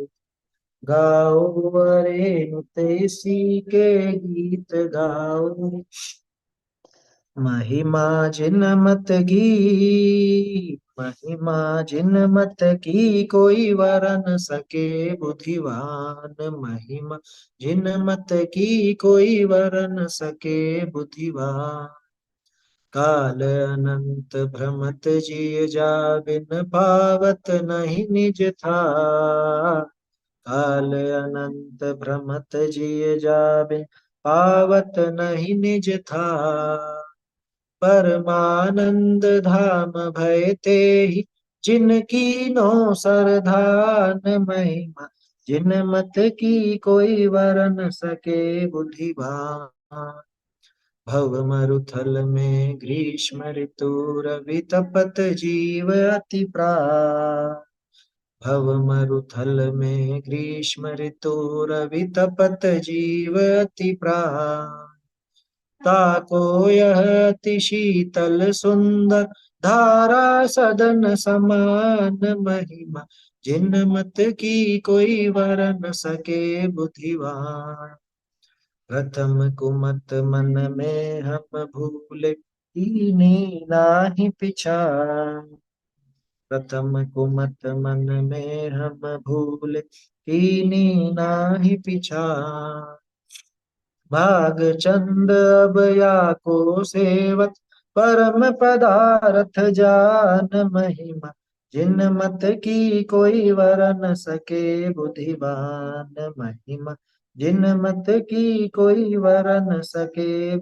गाओ अरे तेसी के गीत गाओ, महिमा जिन मत की, महिमा जिन मत की कोई वरन सके बुद्धिवान, महिमा जिन मत की कोई वरन सके बुद्धिवान, काल अनंत भ्रमत जिय जा बिन पावत नहीं निज था, काल अनंत भ्रमत जिय जा बिन पावत नहीं निज था, परमानंद धाम भय ते ही जिनकी नो सरधान, महिमा जिन मत की कोई वरन सके बुद्धिवान, भव मरुथल में ग्रीष्म ऋतु रवि तपत जीव अति प्राण, भव मरुथल में ग्रीष्म ऋतु रवि तपत जीव अति प्राण, ताको यह अति शीतल सुंदर धारा सदन समान, महिमा जिन मत की कोई वर न सके बुद्धिवान, प्रथम कुमत मन में हम भूले कीनी नाही पिछाड़, प्रथम कुमत मन में हम भूले, कीनी नाहि पिछान। भाग चंद अब या को सेवत, परम पदार्थ जान महिमा। जिन मत की कोई वर न सके, बुद्धिमान महिमा। जिन मत की कोई वर न सके,